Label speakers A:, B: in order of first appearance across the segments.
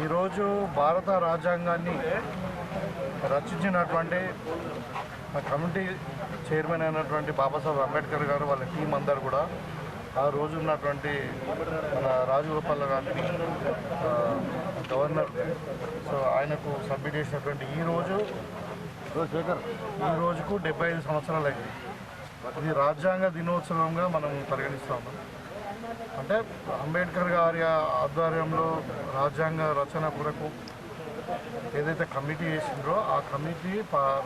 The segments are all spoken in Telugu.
A: ఈరోజు భారత రాజ్యాంగాన్ని రచించినటువంటి కమిటీ చైర్మన్ అయినటువంటి బాబాసాహెబ్ అంబేద్కర్ గారు వాళ్ళ టీం అందరు కూడా ఆ రోజు ఉన్నటువంటి మన రాజగోపాల్ గారిని గవర్నర్ సో ఆయనకు సబ్మిట్ చేసినటువంటి ఈ రోజుకు 75 సంవత్సరాలు అయింది. ఇది రాజ్యాంగ దినోత్సవంగా మనం పరిగణిస్తూ ఉన్నాం. అంటే అంబేద్కర్ గారి ఆధ్వర్యంలో రాజ్యాంగ రచన కొరకు ఏదైతే కమిటీ చేసిండ్రో ఆ కమిటీ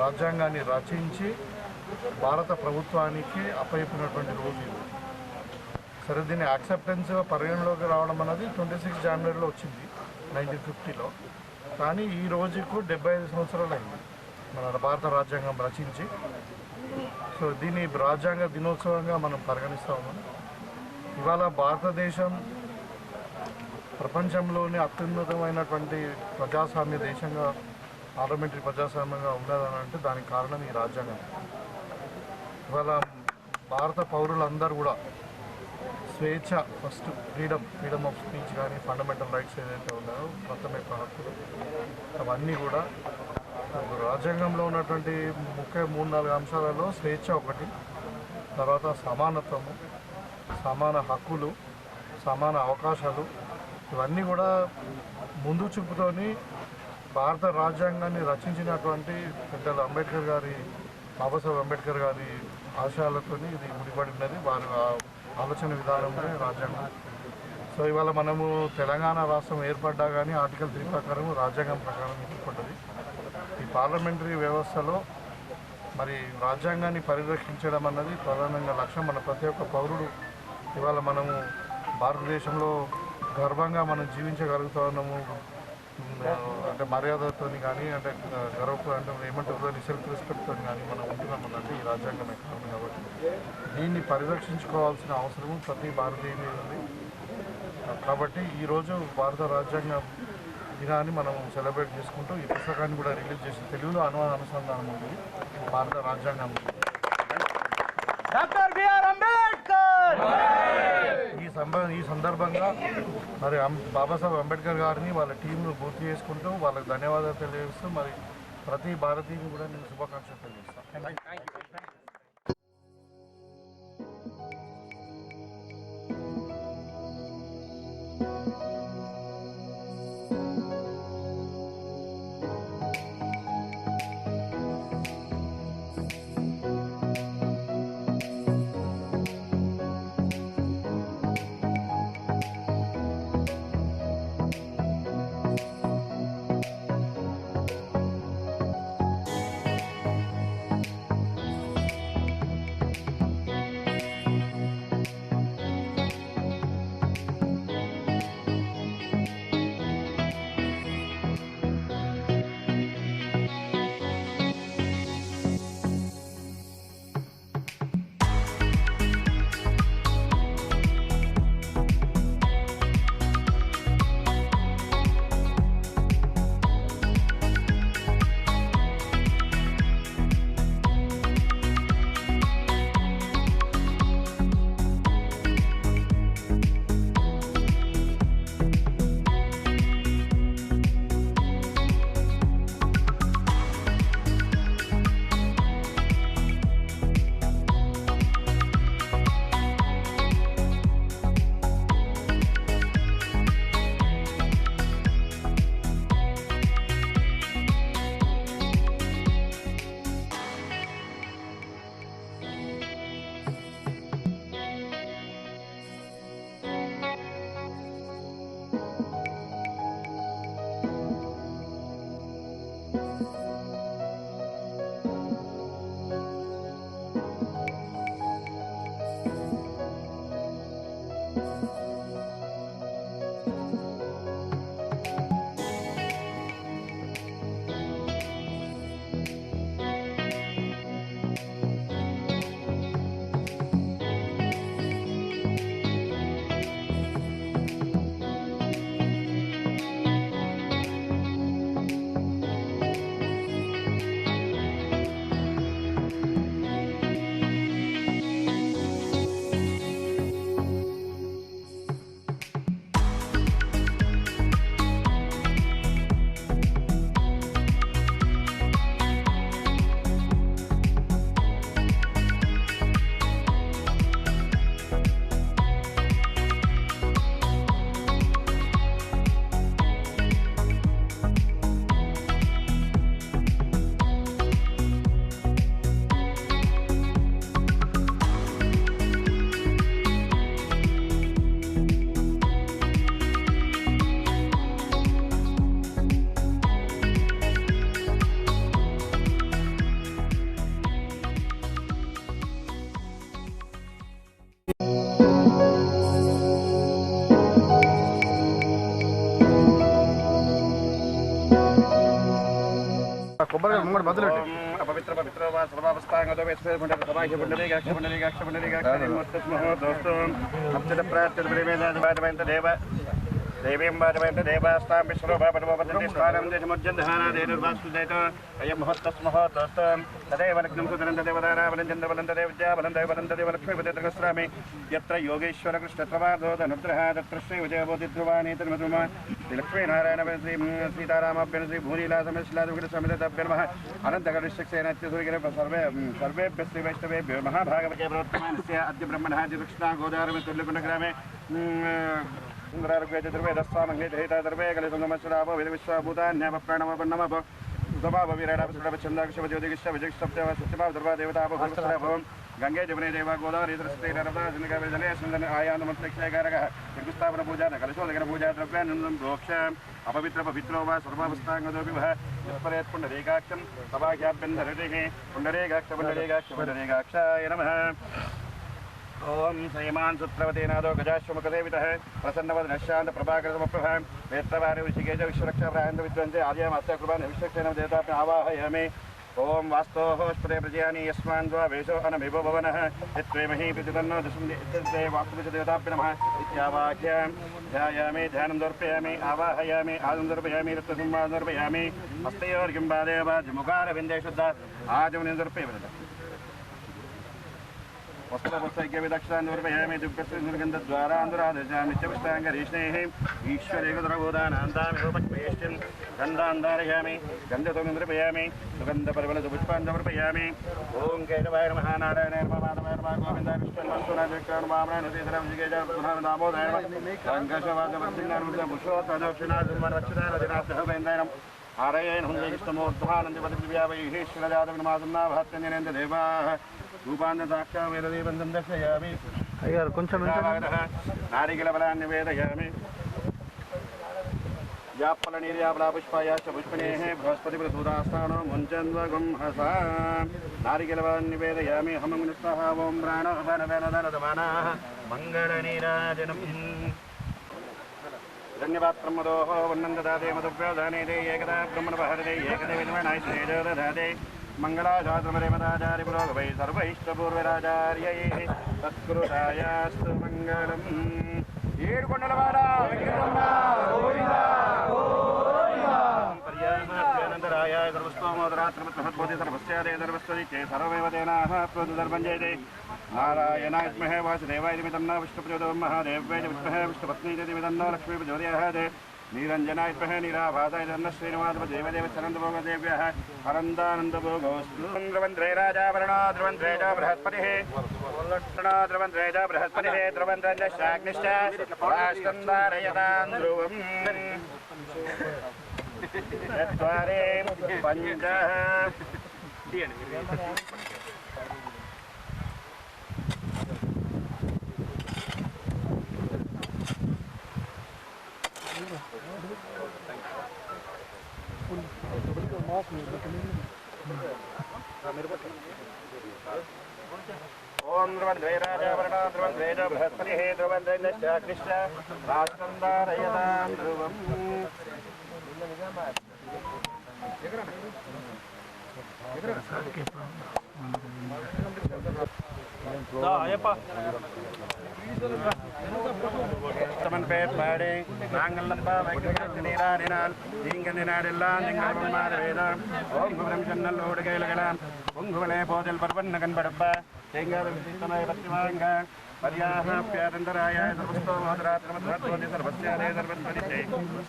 A: రాజ్యాంగాన్ని రచించి భారత ప్రభుత్వానికి అప్పచెప్పినటువంటి రోజు ఇది. సరే, దీన్ని యాక్సెప్టెన్స్ పరిగణలోకి రావడం అనేది 26 జనవరిలో వచ్చింది 1950లో. కానీ ఈ రోజుకు 75 సంవత్సరాలు అయింది మన భారత రాజ్యాంగం రచించి. సో దీన్ని రాజ్యాంగ దినోత్సవంగా మనం పరిగణిస్తూ ఉన్నాం. ఇవాళ భారతదేశం ప్రపంచంలోని అత్యున్నతమైనటువంటి ప్రజాస్వామ్య దేశంగా, పార్లమెంటరీ ప్రజాస్వామ్యంగా ఉన్నదని అంటే దానికి కారణం ఈ రాజ్యాంగం. ఇవాళ భారత పౌరులందరూ కూడా స్వేచ్ఛ, ఫస్ట్ ఫ్రీడమ్ ఆఫ్ స్పీచ్ కానీ ఫండమెంటల్ రైట్స్ ఏదైతే ఉన్నాయో మొత్తం యొక్క హక్కులు అవన్నీ కూడా రాజ్యాంగంలో ఉన్నటువంటి ముఖ్య 3-4 అంశాలలో స్వేచ్ఛ ఒకటి, తర్వాత సమానత్వము, సమాన హక్కులు, సమాన అవకాశాలు, ఇవన్నీ కూడా ముందు చూపుతోని భారత రాజ్యాంగాన్ని రచించినటువంటి పెద్దలు బాబాసాహెబ్ అంబేద్కర్ గారి ఆశయాలతో ఇది ముడిపడి ఉన్నది. వారి ఆలోచన విధానంలో రాజ్యాంగం. సో ఇవాళ మనము తెలంగాణ రాష్ట్రం ఏర్పడ్డా కానీ ఆర్టికల్ 3 ప్రకారం రాజ్యాంగం ప్రకారం ఏర్పడ్డది. ఈ పార్లమెంటరీ వ్యవస్థలో మరి రాజ్యాంగాన్ని పరిరక్షించడం అన్నది ప్రధానంగా లక్ష్యం. మన ప్రతి ఒక్క పౌరుడు ఇవాళ మనము భారతదేశంలో గర్వంగా మనం జీవించగలుగుతా ఉన్నాము. అంటే మర్యాదతో కానీ, అంటే గర్వ అంటే ఏమంటారు, సెల్ఫ్ రెస్పెక్ట్తో కానీ మనం ఉంటున్నామన్నట్టు ఈ రాజ్యాంగం ఎక్కడ కాబట్టి దీన్ని పరిరక్షించుకోవాల్సిన అవసరం ప్రతి భారతీయుని ఉంది. కాబట్టి ఈరోజు భారత రాజ్యాంగ దినాన్ని మనం సెలబ్రేట్ చేసుకుంటూ ఈ పుస్తకాన్ని కూడా రిలీజ్ చేసి తెలుగులో అనుసంధానం ఉంది భారత రాజ్యాంగం.
B: Doctor BR Ambedkar.
A: ఈ సందర్భంగా మరి బాబాసాహెబ్ అంబేద్కర్ గారిని వాళ్ళ టీంను పూర్తి చేసుకుంటూ వాళ్ళకి ధన్యవాదాలు తెలియజేస్తూ మరి ప్రతి భారతీయుని కూడా నేను శుభాకాంక్షలు తెలియజేస్తాను. కొబ్బరి ముంగడు మధ్యలో
C: అపవిత్ర పవిత్ర వా సర్వావస్థాంగతో వేసుకుంటారు సభాకి పుండరీకాక్ష దోస్తం అత్యత ప్రార్థన ప్రేమేదాదివాదమైన దేవ దేవీం వాదమైన దేవాస్తాం విశ్వరూపపదమోపదంతి స్థానం దేశముజ్జంధానాదేనుర్వాస్తుదేత అయం మహత్తస్మహోత్తస్తం తదేవ లగ్నం సుధనంత దేవదానావలం చంద్రబలం తదే విద్యాబలం దైవబలం తదేవ లక్ష్మీపతిద్రగస్రామి యత్ర యోగేశ్వర కృష్ణత్రమాదో ధనుద్రః తత్ర శ్రీ విజయబోధిధ్రువానీతర్మధుమ శ్రీ లక్ష్మీనారాయణ సీతారామాభ్యన శ్రీ భూనీలాసమశ్లాదవికట సమితభ్య నమః అనంతగరుష్యసేనత్యసూర్యగిరి సర్వేభ్య శ్రీ వైష్ణవేభ్యో మహాభాగవతే ప్రవర్తమానస్య అద్య బ్రహ్మణः కృష్ణా గోదావరి తుల్యకుండగ్రామే సుందరారుగ్వేదర్వేదస్వామంగేతహితాదర్వే కలిసంగమశ్రావో విశ్వభూతాన్యాపప్రాణమపన్నమప సుతమావ వీరాడాపశ్రవచందాక్ష విజయక్షప్తవ సత్యమావ దర్వా దేవతాపభూస్రభవం గంగే జమునే దేవ గోదావరి సరస్వతి నర్మదా సింధుకావేదలే సుందర ఆయానమస్తక్షయకారకः త్రిగుస్థాపన పూజా కలశోదకర పూజా ద్రవ్యానందం ప్రోక్ష అపవిత్ర పవిత్రో వా సర్వావస్థాంగదోపి వః యత్పరేత్ పుండరీకాక్షం సభాఖ్యాభ్యంతరటిః పుండరీకాక్ష నమః ఓం శ్రీమాన్ సుత్రవతీనాథో గజాశ్వముఖదేవితః ప్రసన్నవదనశాంత ప్రభాకరసమప్రభ వేత్రవారి ఋషికేశ విశ్వరక్ష ప్రాయంత విద్వంసే ఆర్యమాస్య కృపాన్ విశ్వక్షేణ దేవతాభ్య ఆవాహయామి ఓం వాస్తోహోస్పదే ప్రజయాని యస్మాన్ ద్వా వేషో అనమివో భవనః యత్వేమహి ప్రతితన్నో దశందే వాస్తువిష దేవతాభ్య నమః ఇత్యావాక్య ధ్యాయామి ధ్యానం దర్పయామి ఆవాహయామి ఆదం దర్పయామి రత్నసింహాదం దర్పయామి హస్తయోర్గిం బాదేవ ముఖారవిందే శుద్ధ ఆజముని దర్పయామి వస్త్రపుస్తైక్యవిదక్షాన్వర్పయామి దుర్గంధద్వారాంధురాదశామిత్యపుష్టాంగరీష్ణేః ఈశ్వరేకద్రబోధానాంతామిహోపక్వేష్టిం గంధాంధారయామి గంధతోమింద్రపయామి సుగంధపరిమళసుపుష్పాంధమర్పయామి ఓం కేశవాయ నమః నారాయణాయ నమః మాధవాయ నమః గోవిందాయ కృష్ణాయ నమః ఆరయణ హుంజే కృష్ణమూర్ధానందపతివ్యావైశ్వరజాతవినమాసన్నాభాత్యంజనేంద్ర దేవాః రూపాంత సాక్షా వేదదేవం దర్శయామి
A: అయ్యారు కొంచెం
C: నారికల బలాన్ని నివేదయామి యాప్పల నీర్యాపలా పుష్పాయాశ పుష్పణేః బృహస్పతి ప్రసూదాస్థానో ముంచన్వగం హసా నారికల బలాన్ని నివేదయామి హమముని స్వహ ఓం ప్రాణ వనవనదనదమానాః మంగళ నీరాజనం ధన్యవాత్రం మదోహ వర్ణందదాదే మధువ్యోదానేదే ఏకదా బ్రహ్మణపహరదే ఏకదే విద్మనాయో దధాదే మంగళాశాస్త్రమరేమదాచార్య పురోగవై సర్వైష్టపూర్వరాచార్యైః తత్కృతాయాస్తు మంగళం ఏడుకొండలవాడ పర్యామాత్యానందరాయాయ సర్వస్తోమోదరాత్రమత్మహద్భూతి సర్వస్యాదే సర్వస్వదికే సర్వమేవ తేనాః ప్రోదుదర్భం జయతే నారాయణాయ విద్మహే వాసుదేవాయ ధీమహి విష్ణుప్రచోదయం మహాదేవ్యాయ విద్మహే విష్ణుపత్నీయ ధీమహి లక్ష్మీ ప్రచోదయాత్ నీరంజనాయ విద్మహే నీరాభాసాయ ధర్మ శ్రీనివాసదేవదేవ చరణదేవ్యాః అనందానందభోగోస్తు ధ్రువంద్రే రాజావరణో ధ్రువంద్రే చ బృహస్పతిః ధ్రువంద్రే చ బృహస్పతిః ధ్రువంద్రం చ శాగ్నిశ్చ రాష్ట్రం ధారయతాం ధ్రువం చత్వారే పంచ ఓం ధ్రువంద్రే రాజావరణో ధ్రువంద్రే చ బృహస్పతిః ధ్రువంద్రం చ శాగ్నిశ్చ రాష్ట్రం ధారయతాం ధ్రువం பேட்பாடு நாங்கள் நம்ப வைக்கிறாரினால் நீங்கள் நாடெல்லாம் நீங்கள் வேதாம் ஓம் குபரம் சொன்னல் ஓடு கையிலகலாம் பொங்குவலே போதல் பர்வன்ன கண்படப்ப தேங்காத விசித்தமாய் பற்றி வாங்க பரியாஹாப்யாதந்தராய சர்வஸ்தோமோதராத்ரமத்வத்வதி சர்வஸ்யாதே சர்வஸ்வதிச்சே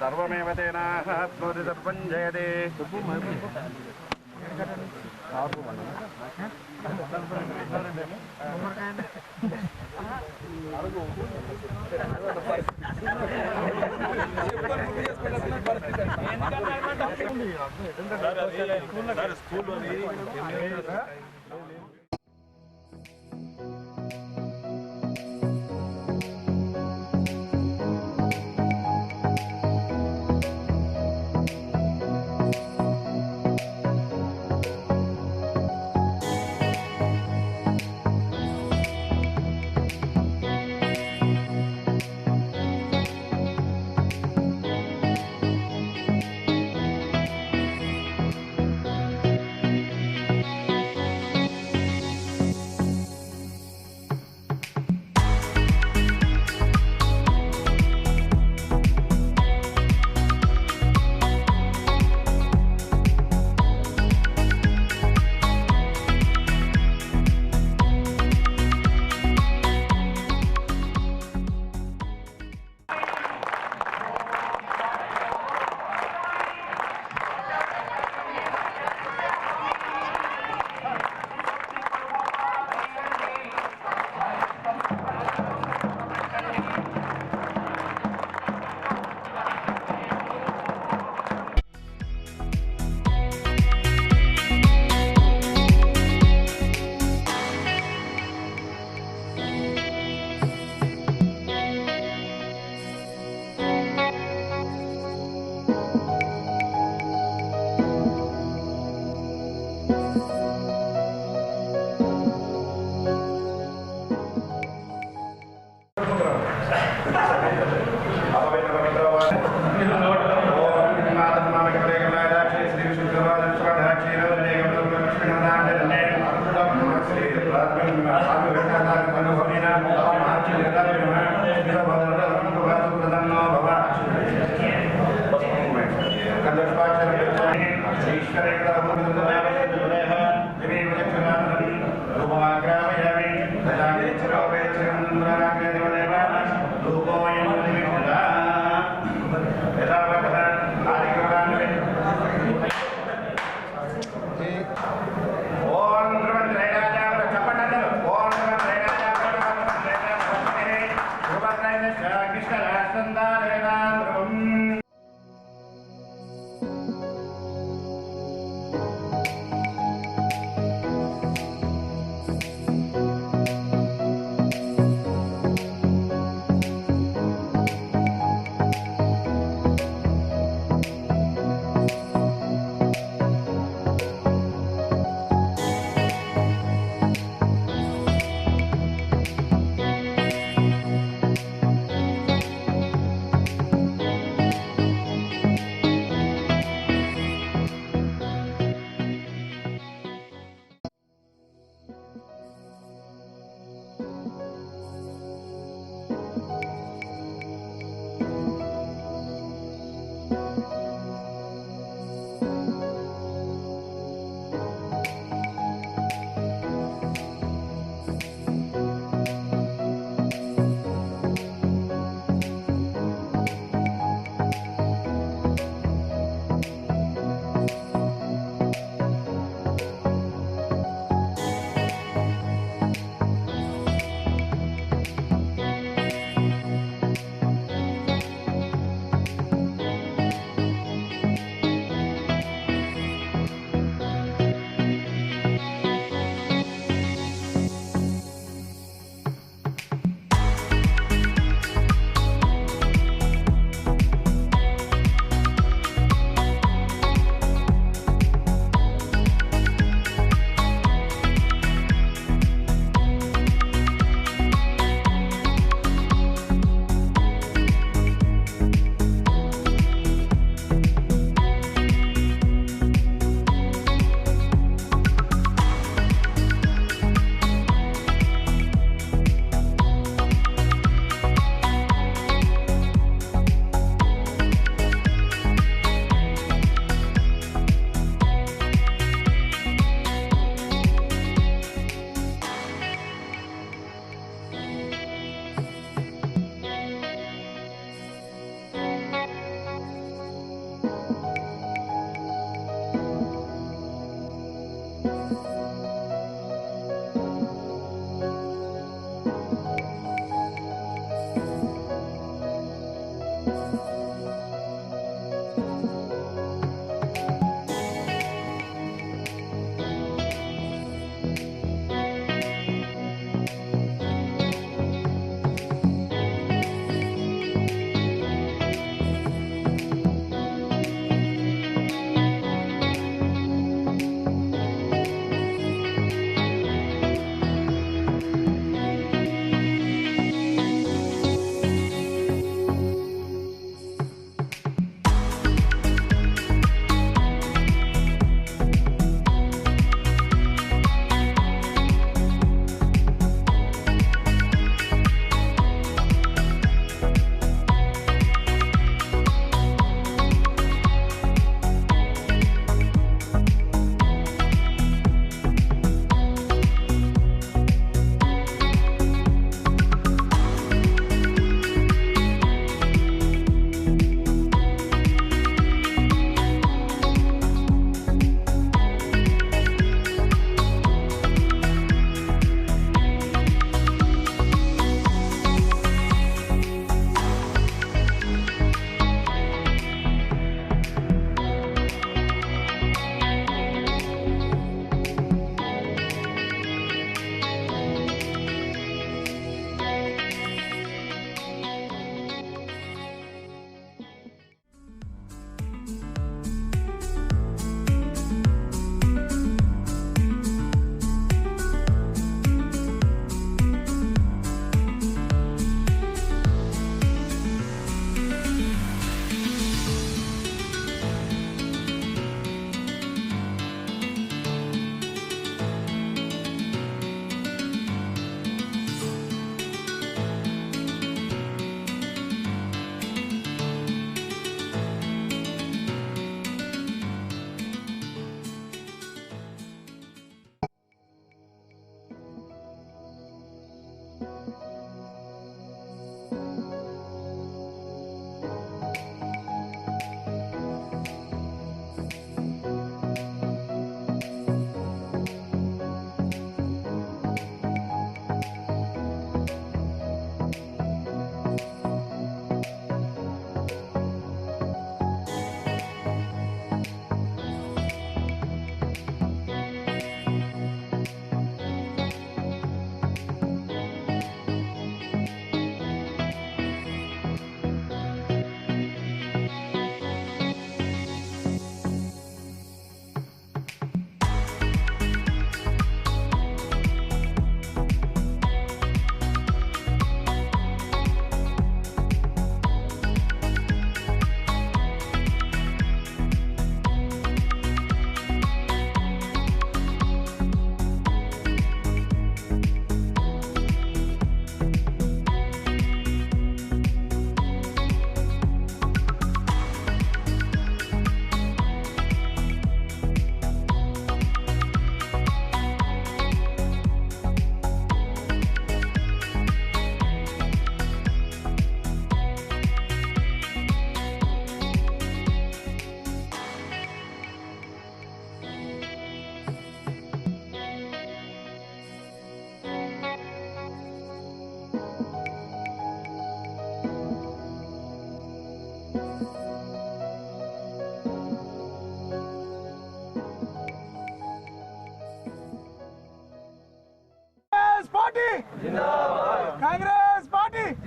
C: சர்வமேவ தேனாஹாப்னோதி சர்வம் ஜெயதே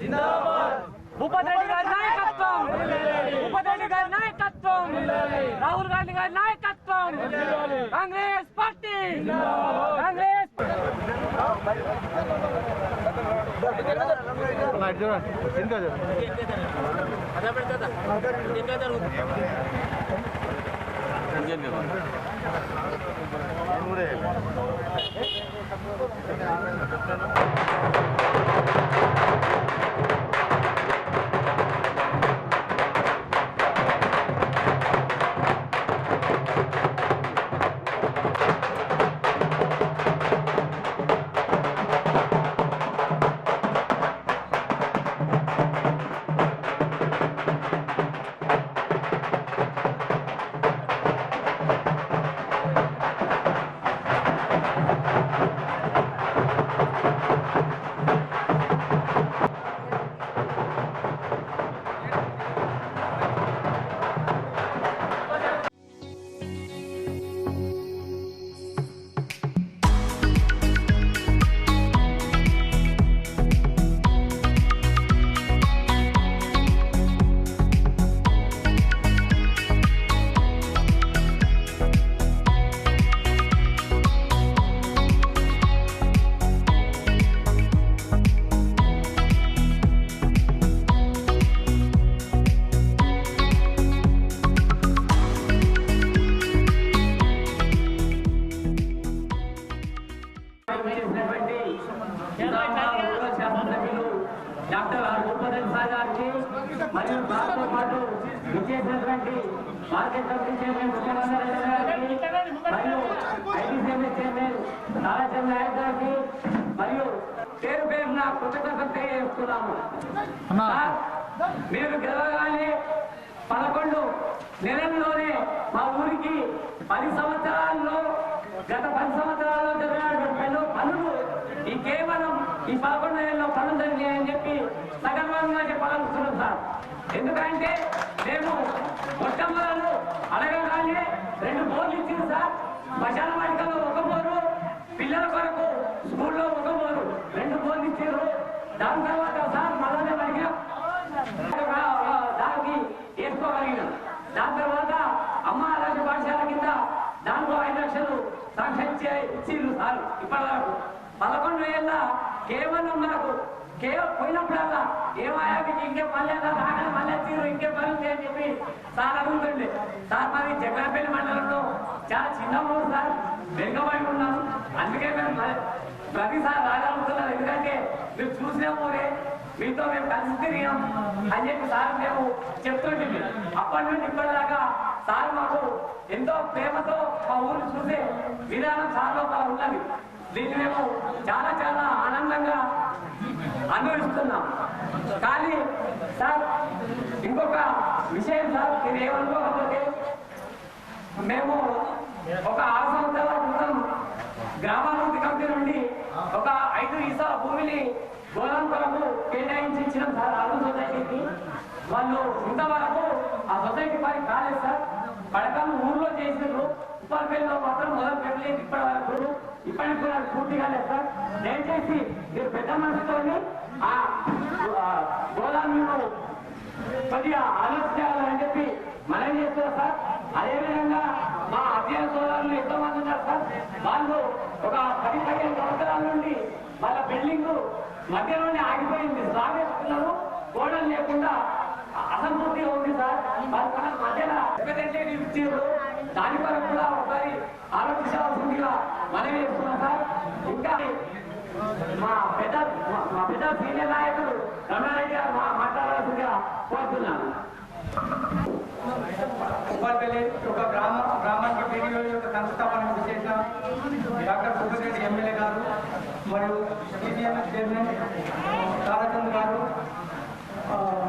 B: భూపతి రెడ్డి గారి నాయకత్వం, భూపతి రెడ్డి గారి నాయకత్వం, రాహుల్ గాంధీ గారి నాయకత్వం, Congress party, Congress doctor Bhupathi sir గారికి మరియు దాంతో పాటు విచ్చేసినటువంటి మార్కెట్ కమిటీ చైర్మన్ గారికి మరియు ఐటీసీఎంఎస్ చైర్మన్ నారాయణ నాయక్ గారికి మరియు పేరు పేరున కృతజ్ఞతలు తెలియజేస్తున్నాము. మీరు గెలవగానే 11 నెలల్లోనే మా ఊరికి 10 సంవత్సరాల్లో గత 10 సంవత్సరాల్లో జరిగినటువంటి పనులు ఈ కేవలం ఈ 11 నెలల్లో పనులు జరిగాయని చెప్పి సగర్వంగా చెప్పగలుగుతున్నాం సార్. ఎందుకంటే మేము మొట్టమొదలు అడగగానే 2 బోర్లు ఇచ్చింది సార్. శ్మశాన వాటికలో 1 బోరు, పిల్లల కొరకు స్కూల్లో 1 బోరు, 2 బోర్లు ఇచ్చారు. దాని తర్వాత సార్ మళ్ళీ అడిగిన దానికి వేసుకోగలిగినాం. దాని తర్వాత అమ్మ ఆరోగ్య పాఠశాల కింద దాంట్లో 5 లక్షలు శాంక్షన్ ఇచ్చిండ్రు సార్. ఇప్పటి వరకు 11 ఏళ్ళ కేవలం మనకు పోయినప్పుడల్లా ఏమయ్యా మీకు ఇంకే పని రాగానే మళ్ళీ తీరు ఇంకే పని ఉంది అని చెప్పి సార్ అడుగుతుండే. సార్ మరి జగ్గరపల్లి మండలంలో చాలా చిన్న ఊరు సార్, వెనుకబడి ఉన్నాం. అందుకే మేము ప్రతిసారి రాగలుగుతున్నారు. ఎందుకంటే మీరు చూసిన ఊరే, మీతో మేము కలిసి తిరిగాం అని చెప్పి సార్ మేము చెప్తుంటే అప్పటి నుండి ఇప్పటిదాకా సార్ మాకు ఎంతో ప్రేమతో మా ఊరు చూసే విధానం సార్ లోపల ఉన్నది. దీన్ని మేము చాలా చాలా ఆనందంగా అనుభవిస్తున్నాం. కానీ సార్ ఇంకొక విషయం సార్, మీరు ఏమనుకోకపోతే మేము ఒక 6 సంవత్సరాల క్రితం గ్రామాభివృద్ధి కమిటీ నుండి ఒక 5 ఈసాల భూమిని గోదాం కొరకు కేటాయించి ఇచ్చినాం సార్ అరుణ్ సొసైటీకి. వాళ్ళు ఇంతవరకు ఆ సొసైటీ పని కాలేదు సార్. పడకలు ఊర్లో చేసినారు, ఉప్పల్పల్లిలో మాత్రం మొదలు పెట్టలేదు ఇప్పటి వరకు. ఇప్పటికి కూడా పూర్తిగా లేదు సార్. దయచేసి మీరు పెద్ద మనసుతోని ఆ గోదాంను కొద్దిగా ఆలోచించాలని చెప్పి మనం చేస్తున్నారు సార్. అదేవిధంగా మా అధ్యయన సోదరులు ఎంతో మంది ఉన్నారు సార్. వాళ్ళు ఒక 10-15 సంవత్సరాల నుండి వాళ్ళ బిల్డింగ్ మధ్యలోనే ఆగిపోయింది. సాగేస్తున్నారు, గోడలు లేకుండా అసంపూర్తిగా ఉంది సార్. వాళ్ళ మధ్యన ఇచ్చారు. దాని కొరకు కూడా ఒకసారి ఆలోచించాల్సిందిగా మనం చేస్తున్నాం సార్. ఇంకా మా పెద్ద సీనియర్ నాయకుడు రమణారెడ్డి గారు మాట్లాడాల్సిందిగా కోరుతున్నాను.
D: ఉప్పల్పల్లి ఒక గ్రామానికి పీడీఓ యొక్క సంస్థాపన చేసిన డాక్టర్ భూపతి రెడ్డి ఎమ్మెల్యే గారు మరియు టీటీఎంఎస్ చైర్మన్ తారాచంద్ గారు,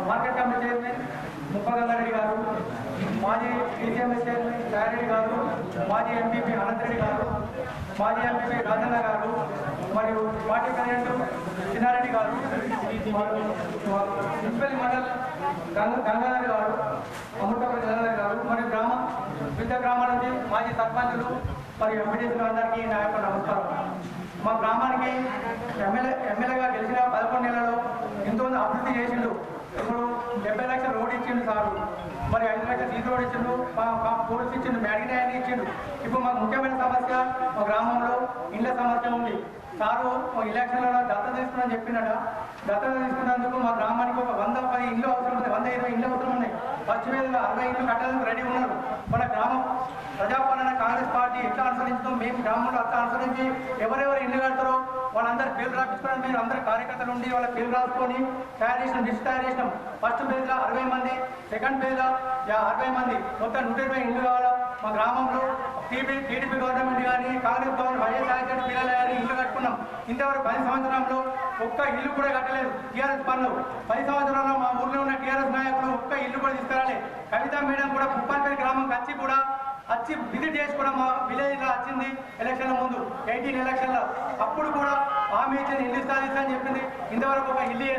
D: మార్కెట్ కమిటీ చైర్మన్ ముప్పగంగారెడ్డి గారు, మాజీ టీటీఎంఎస్ చైర్మన్ సారెడ్డి గారు, మాజీ ఎంపీపీ అనంతరెడ్డి గారు, మాజీ ఎంపీపీ రాజన్న గారు, మరియు పార్టీ ప్రెసిడెంట్ చిన్నారెడ్డి గారు, మున్సిపల్ మండల్ గంగాధర్ గారు, అమృతపల్లి జగన్నాథ్ గారు, మరియు వివిధ గ్రామాల నుంచి మాజీ సర్పంచులు మరియు ఎంపీటీసీలు అందరికీ నా యొక్క నమస్కారం. మా గ్రామానికి ఎమ్మెల్యేగా గెలిచిన 11 నెలల్లో ఎంతో అభివృద్ధి 70 లక్షలు రోడ్ ఇచ్చిండు సారు, మరి 5 లక్షలు సీసీ రోడ్ ఇచ్చిండు, పోలీస్ ఇచ్చిండు, అడిగినాయని ఇచ్చిండు. ఇప్పుడు మాకు ముఖ్యమైన సమస్య మా గ్రామంలో ఇళ్ల సమస్య ఉంది. సారు ఎలక్షన్లలో దత్తత తీసుకుని చెప్పినట. దత్తత తీసుకున్నందుకు మా గ్రామానికి ఒక 110 ఇళ్ళు అవసరం ఉంది, 120 ఇళ్ళు అవసరం ఉన్నాయి. ఫస్ట్ మీద 60 ఇళ్ళు కట్టడానికి రెడీ ఉన్నారు. మన గ్రామం ప్రజాపాలన కాంగ్రెస్ పార్టీ ఎట్లా అనుసరించడం, మేము గ్రామంలో అట్లా అనుసరించి ఎవరెవరు ఇల్లు కడతారో వాళ్ళందరూ పేర్లు రాపించుకోవడం, మేము అందరు కార్యకర్తలు ఉండి వాళ్ళ పేర్లు రాసుకొని తయారు చేసినాం, లిస్ట్ తయారు చేసినాం. ఫస్ట్ పేజ్లో 60 మంది, సెకండ్ పేజ్లో 60 మంది, మొత్తం 120 ఇళ్ళు కావాలా. మా గ్రామంలో టీడీపీ గవర్నమెంట్ కానీ కాంగ్రెస్ గవర్నమెంట్ వైఎస్ఆర్ పిల్లలు కానీ ఇల్లు కట్టుకున్నాం. ఇంతవరకు 10 సంవత్సరంలో ఒక్క ఇల్లు కూడా కట్టలేదు. టీఆర్ఎస్ పనులు 10 సంవత్సరాల్లో మా ఊర్లో ఉన్న టీఆర్ఎస్ నాయకులు ఒక్క ఇల్లు కూడా తీసుకురాలి. కవిత మేడం కూడా పుప్పల్పేట గ్రామంకి వచ్చి విజిట్ చేసి కూడా మా విలేజ్లో వచ్చింది ఎలక్షన్ల ముందు 18 ఎలక్షన్లో. అప్పుడు కూడా హామీ ఇచ్చింది ఇల్లు సాధిస్తానని చెప్పింది. ఇంతవరకు ఒక ఇల్లు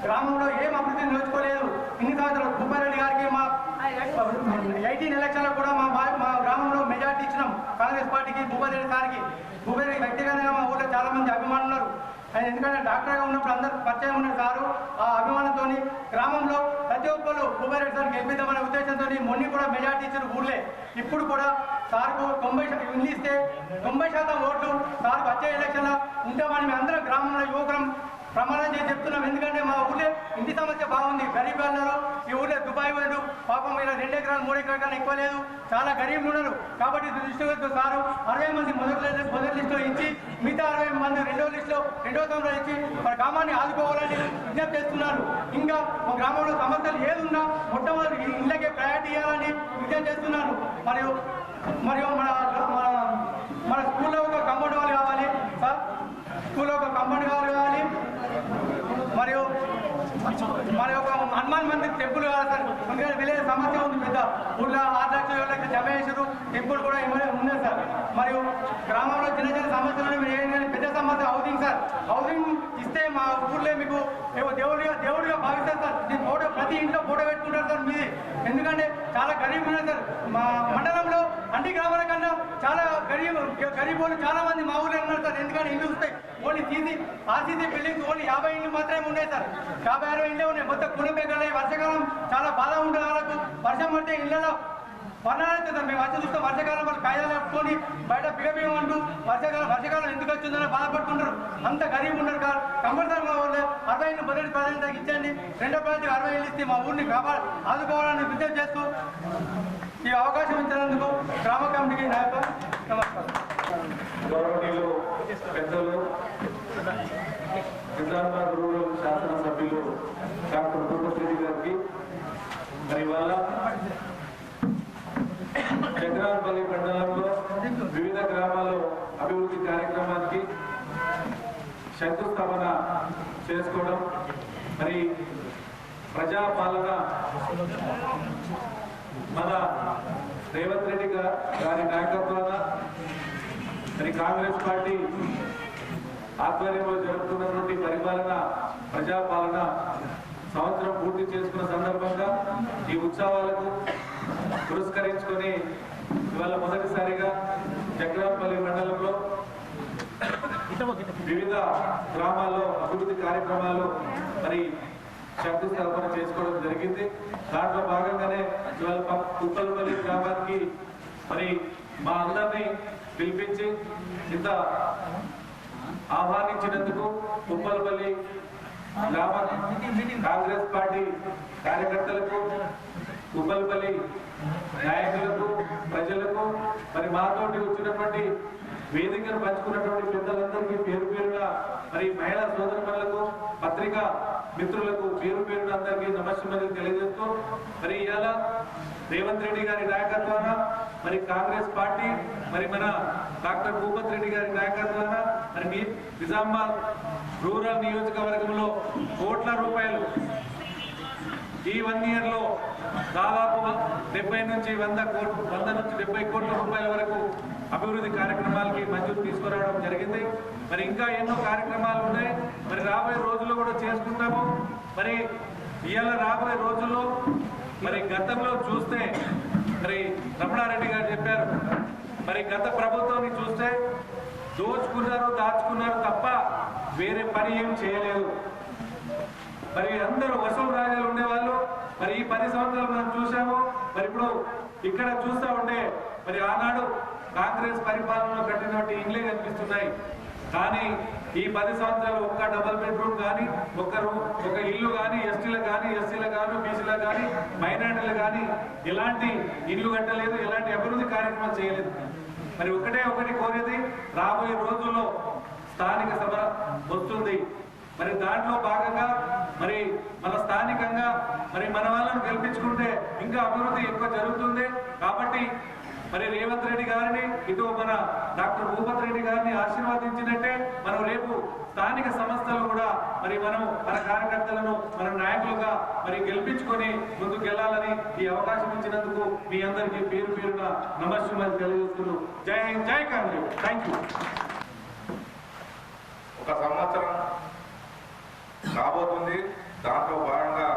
D: గ్రామంలో ఏం అభివృద్ధి నోచుకోలేదు. ఇన్ని సంవత్సరాలు భూపారెడ్డి గారికి మా 18 ఎలక్షన్లో కూడా మా గ్రామంలో మెజార్టీ ఇచ్చినాం కాంగ్రెస్ పార్టీకి, భూపారెడ్డి గారికి. భూపారెడ్డి వ్యక్తిగతంగా మా ఊళ్ళో చాలా మంది అభిమానులు ఉన్నారు. ఆయన ఎందుకంటే డాక్టర్గా ఉన్నప్పుడు అందరూ పరిచయం ఉన్నారు సారు. ఆ అభిమానంతో గ్రామంలో ప్రతి ఒక్కరు భూపారెడ్డి సార్ గెలిపిద్దామనే ఉద్దేశంతో మొన్న కూడా మెజార్టీ ఇచ్చిన ఊళ్ళే. ఇప్పుడు కూడా సార్కు 90% ఇల్లు ఇస్తే 90% ఓట్లు సార్కు వచ్చే ఎలక్షన్లో ఉంటామని మేము అందరం గ్రామంలో యువకులం ప్రమాణం చేసి చెప్తున్నాం. ఎందుకంటే మా ఊళ్ళో ఇంటి సమస్య బాగుంది. గరీబ్ ఉన్నారు ఈ ఊళ్ళో. దుబాయ్ ఉన్నాడు పాపం, ఇలా 2 ఎకరాలు 3 ఎకరాల కన్నా ఎక్కువ లేదు, చాలా గరీబులు ఉన్నారు. కాబట్టి దృష్టిలో సారు 60 మంది మొదటి లిస్టులో ఇచ్చి మిగతా 60 మంది రెండో సంవత్సరం ఇచ్చి మన గ్రామాన్ని ఆదుకోవాలని విజ్ఞప్తి చేస్తున్నారు. ఇంకా మా గ్రామంలో సమస్యలు ఏదున్నా మొట్టమొదటి ఇళ్ళకే ప్రయారిటీ ఇవ్వాలని విజ్ఞప్తి చేస్తున్నారు. మరియు మన స్కూల్లో ఒక కాంపౌండ్ వాళ్ళు కావాలి సార్, స్కూల్లో ఒక కాంపౌండ్ వాళ్ళు కావాలి. మరియు మరి ఒక హనుమాన్ మందిర్ టెంపుల్ కావాలి సార్. ఎందుకంటే విలేజ్ సమస్య ఉంది పెద్ద. ఊళ్ళో 6 లక్షల 7 లక్షల జమ చేసారు. టెంపుల్ కూడా ఉన్నాయి సార్. మరియు గ్రామంలో చిన్న సమస్యలు కానీ పెద్ద సమస్య హౌసింగ్ సార్. హౌసింగ్ ఇస్తే మా ఊర్లో మీకు దేవుడిగా భావిస్తారు సార్. దీని ఫోటో ప్రతి ఇంట్లో ఫోటో పెట్టుకుంటారు సార్ మీది. ఎందుకంటే చాలా గరీబ్ ఉన్నారు సార్. మా మండలంలో అన్ని గ్రామాల కన్నా చాలా గరీబోళ్ళు చాలా మంది మా ఊళ్ళో ఉన్నారు సార్. ఎందుకంటే ఇల్లు వస్తాయి ఓన్లీ ఆర్సీసీ బిల్డింగ్స్ ఓన్లీ 50 ఇళ్ళు మాత్రమే ఉన్నాయి సార్. 50-60 ఇళ్ళే ఉన్నాయి. మొత్తం కుటుంబేకలే. వర్షాకాలం చాలా బాధ ఉంటుంది వాళ్ళకు. వర్షం పడితే ఇళ్ళలో వర్ణాలైతే సార్. మేము వచ్చి చూస్తాం వర్షాకాలం వాళ్ళు కాయలు కట్టుకొని బయట బిగబిగమంటూ వర్షాకాలం ఎందుకు వచ్చిందని బాధపడుతుంటారు. అంత గరీబ్ ఉన్నారు సార్. కంపల్సరీ మా ఊళ్ళో 60 ఇళ్ళు మొదటి ప్రాధాన్యతకి ఇచ్చండి. రెండో ప్రాధాన్యతకి 60 ఇళ్ళు ఇస్తే మా ఊరిని ఆదుకోవాలని విజ్ఞప్తి చేస్తూ ఈ అవకాశం ఇచ్చినందుకు గ్రామ కమిటీకి నాయకులు నమస్కారం.
E: గౌరవనీయులు పెద్దలు నిజామాబాద్ రూరల్ శాసనసభ్యులు డాక్టర్ భూపతిరెడ్డి గారికి మరి ఇవాళ చక్రాలపల్లి మండలంలో వివిధ గ్రామాల్లో అభివృద్ధి కార్యక్రమానికి శంకుస్థాపన చేసుకోవడం, మరి ప్రజాపాలన మన రేవంత్ రెడ్డి గారి నాయకత్వాన మరి కాంగ్రెస్ పార్టీ ఆధ్వర్యంలో జరుగుతున్నటువంటి పరిపాలన ప్రజాపాలన సంవత్సరం పూర్తి చేసుకున్న సందర్భంగా ఈ ఉత్సవాలకు పురస్కరించుకొని ఇవాళ మొదటిసారిగా చక్రాలపల్లి మండలంలో వివిధ గ్రామాల్లో అభివృద్ధి కార్యక్రమాలు మరి శంకుస్థాపన చేసుకోవడం జరిగింది. దాంట్లో భాగంగానే ఇవాళ ఉప్పలపల్లి గ్రామానికి మరి మా అందరినీ పిలిపించి ఇంత ఆహ్వానించినందుకు ఉప్పలపల్లి గ్రామ కాంగ్రెస్ పార్టీ కార్యకర్తలకు, ఉప్పలపల్లి నాయకులకు, ప్రజలకు, మరి మాతోటి వచ్చినటువంటి వేదికను పంచుకున్నటువంటి పెద్దలందరికీ పేరు పేరుగా, మరి మహిళా సోదరులకు, పత్రికా మిత్రులకు పేరు పేరున అందరికీ నమస్కారం తెలియజేస్తూ, మరి ఇవాళ రేవంత్ రెడ్డి గారి నాయకత్వాన మరి కాంగ్రెస్ పార్టీ మరి మన డాక్టర్ భూపతిరెడ్డి గారి నాయకత్వాన మరి నిజామాబాద్ రూరల్ నియోజకవర్గంలో కోట్ల రూపాయలు ఈ 1 year లో దాదాపు 70 నుంచి 100 నుంచి 70 కోట్ల రూపాయల వరకు అభివృద్ధి కార్యక్రమాలకి మంజూరు తీసుకురావడం జరిగింది. మరి ఇంకా ఎన్నో కార్యక్రమాలు ఉన్నాయి. మరి రాబోయే రోజుల్లో కూడా చేసుకుంటాము. మరి ఇవాళ రాబోయే రోజుల్లో మరి గతంలో చూస్తే మరి రమణారెడ్డి గారు చెప్పారు, మరి గత ప్రభుత్వాన్ని చూస్తే దోచుకున్నారు, దాచుకున్నారు తప్ప వేరే పని ఏం చేయలేదు. మరి అందరూ వసూలు రాజాలు ఉండేవాళ్ళు, మరి ఈ 10 సంవత్సరాలు మనం చూసాము. మరి ఇప్పుడు ఇక్కడ చూస్తా ఉంటే మరి ఆనాడు కాంగ్రెస్ పరిపాలనలో కట్టినటువంటి ఇండ్లే కనిపిస్తున్నాయి. కానీ ఈ 10 సంవత్సరాలు ఒక్క డబుల్ బెడ్రూమ్ కానీ ఒక ఇల్లు కానీ ఎస్టీలకు కానీ ఎస్సీలకు కానీ బీసీలకు కానీ మైనార్టీలకు కానీ ఎలాంటి ఇల్లు కట్టలేదు, ఎలాంటి అభివృద్ధి కార్యక్రమాలు చేయలేదు. మరి ఒకటి కోరేది రాబోయే రోజుల్లో స్థానిక సభ వస్తుంది. మరి దాంట్లో భాగంగా మరి మన స్థానికంగా మరి మన వాళ్ళను గెలిపించుకుంటే ఇంకా అభివృద్ధి ఎక్కువ జరుగుతుంది. కాబట్టి మరి రేవంత్ రెడ్డి గారిని ఇటు మన డాక్టర్ భూపత్ రెడ్డి గారిని ఆశీర్వదించినట్టే మనం రేపు స్థానిక సంస్థలు కూడా మరి మన కార్యకర్తలను మన నాయకులుగా మరి గెలిపించుకొని ముందుకు వెళ్ళాలని ఈ అవకాశం ఇచ్చినందుకు మీ అందరికీ పేరున నమస్కారం తెలియజేస్తున్నాను. జై హింద్, జై కాంగ్రెస్. Thank you.
F: ఒక సంవత్సరం రాబోతుంది. దాంట్లో భాగంగా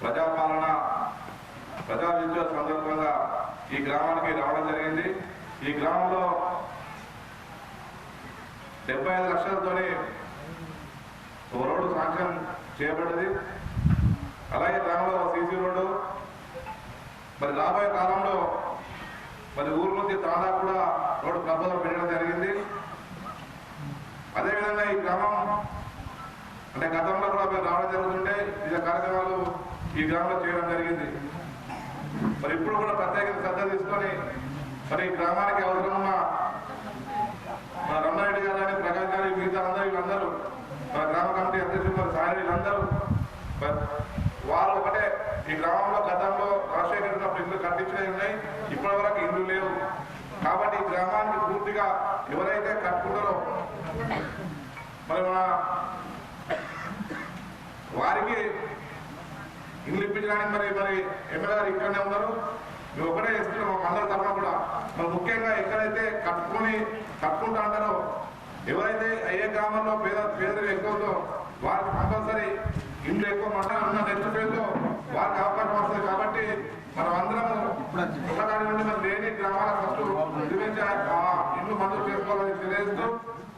F: ప్రజాపాలన ప్రజా విద్య సందర్భంగా ఈ గ్రామానికి రావడం జరిగింది. ఈ గ్రామంలో 75 లక్షలతోనే ఒక రోడ్డు శాంక్షన్ చేయబడ్డది. అలాగే గ్రామంలో సీసీ రోడ్డు మరి రాబోయే కాలంలో మరి ఊరు నుంచి తాండా కూడా రోడ్డు ప్రపోజల్ పెట్టడం జరిగింది. అదేవిధంగా ఈ గ్రామం అంటే గతంలో కూడా మేము రావడం జరుగుతుంటే వివిధ కార్యక్రమాలు ఈ గ్రామంలో చేయడం జరిగింది. మరి ఇప్పుడు కూడా ప్రత్యేక శ్రద్ధ తీసుకొని మరి గ్రామానికి అవసరమున్న మన రమణారెడ్డి గారు కానీ ప్రకాష్ గారు మిగతా వీళ్ళందరూ మన గ్రామ కమిటీ అధ్యక్షులు మరి సాయి వీళ్ళందరూ వారు ఒకటే ఈ గ్రామంలో గతంలో రాజశేఖర్ ఉన్నప్పుడు ఇల్లు కట్టించినవి ఉన్నాయి, ఇప్పటి వరకు ఇల్లు లేవు. కాబట్టి ఈ గ్రామానికి పూర్తిగా ఎవరైతే కట్టుకుంటారో మరి మన వారికి ఇల్లు ఇప్పించడానికి మరి ఎమ్మెల్యే గారు ఇక్కడనే ఉన్నారు. మేము ఒకటే ఇస్తున్నాం అందరి తరఫున కూడా. మరి ముఖ్యంగా ఎక్కడైతే కట్టుకుంటా అంటారో ఎవరైతే ఏ గ్రామంలో పేదలు ఎక్కువ ఉందో వారికి కంపల్సరీ ఇల్లు ఎక్కువ మండలం ఉన్న నెక్స్ట్ ఫేజ్ లో వారికి అవకాశం వస్తుంది. కాబట్టి మనం అందరం ఉన్నదాని నుండి మనం లేని గ్రామాల ఫస్ట్ నిర్మించి ఇల్లు మంజూరు చేసుకోవాలని తెలియజేస్తూ,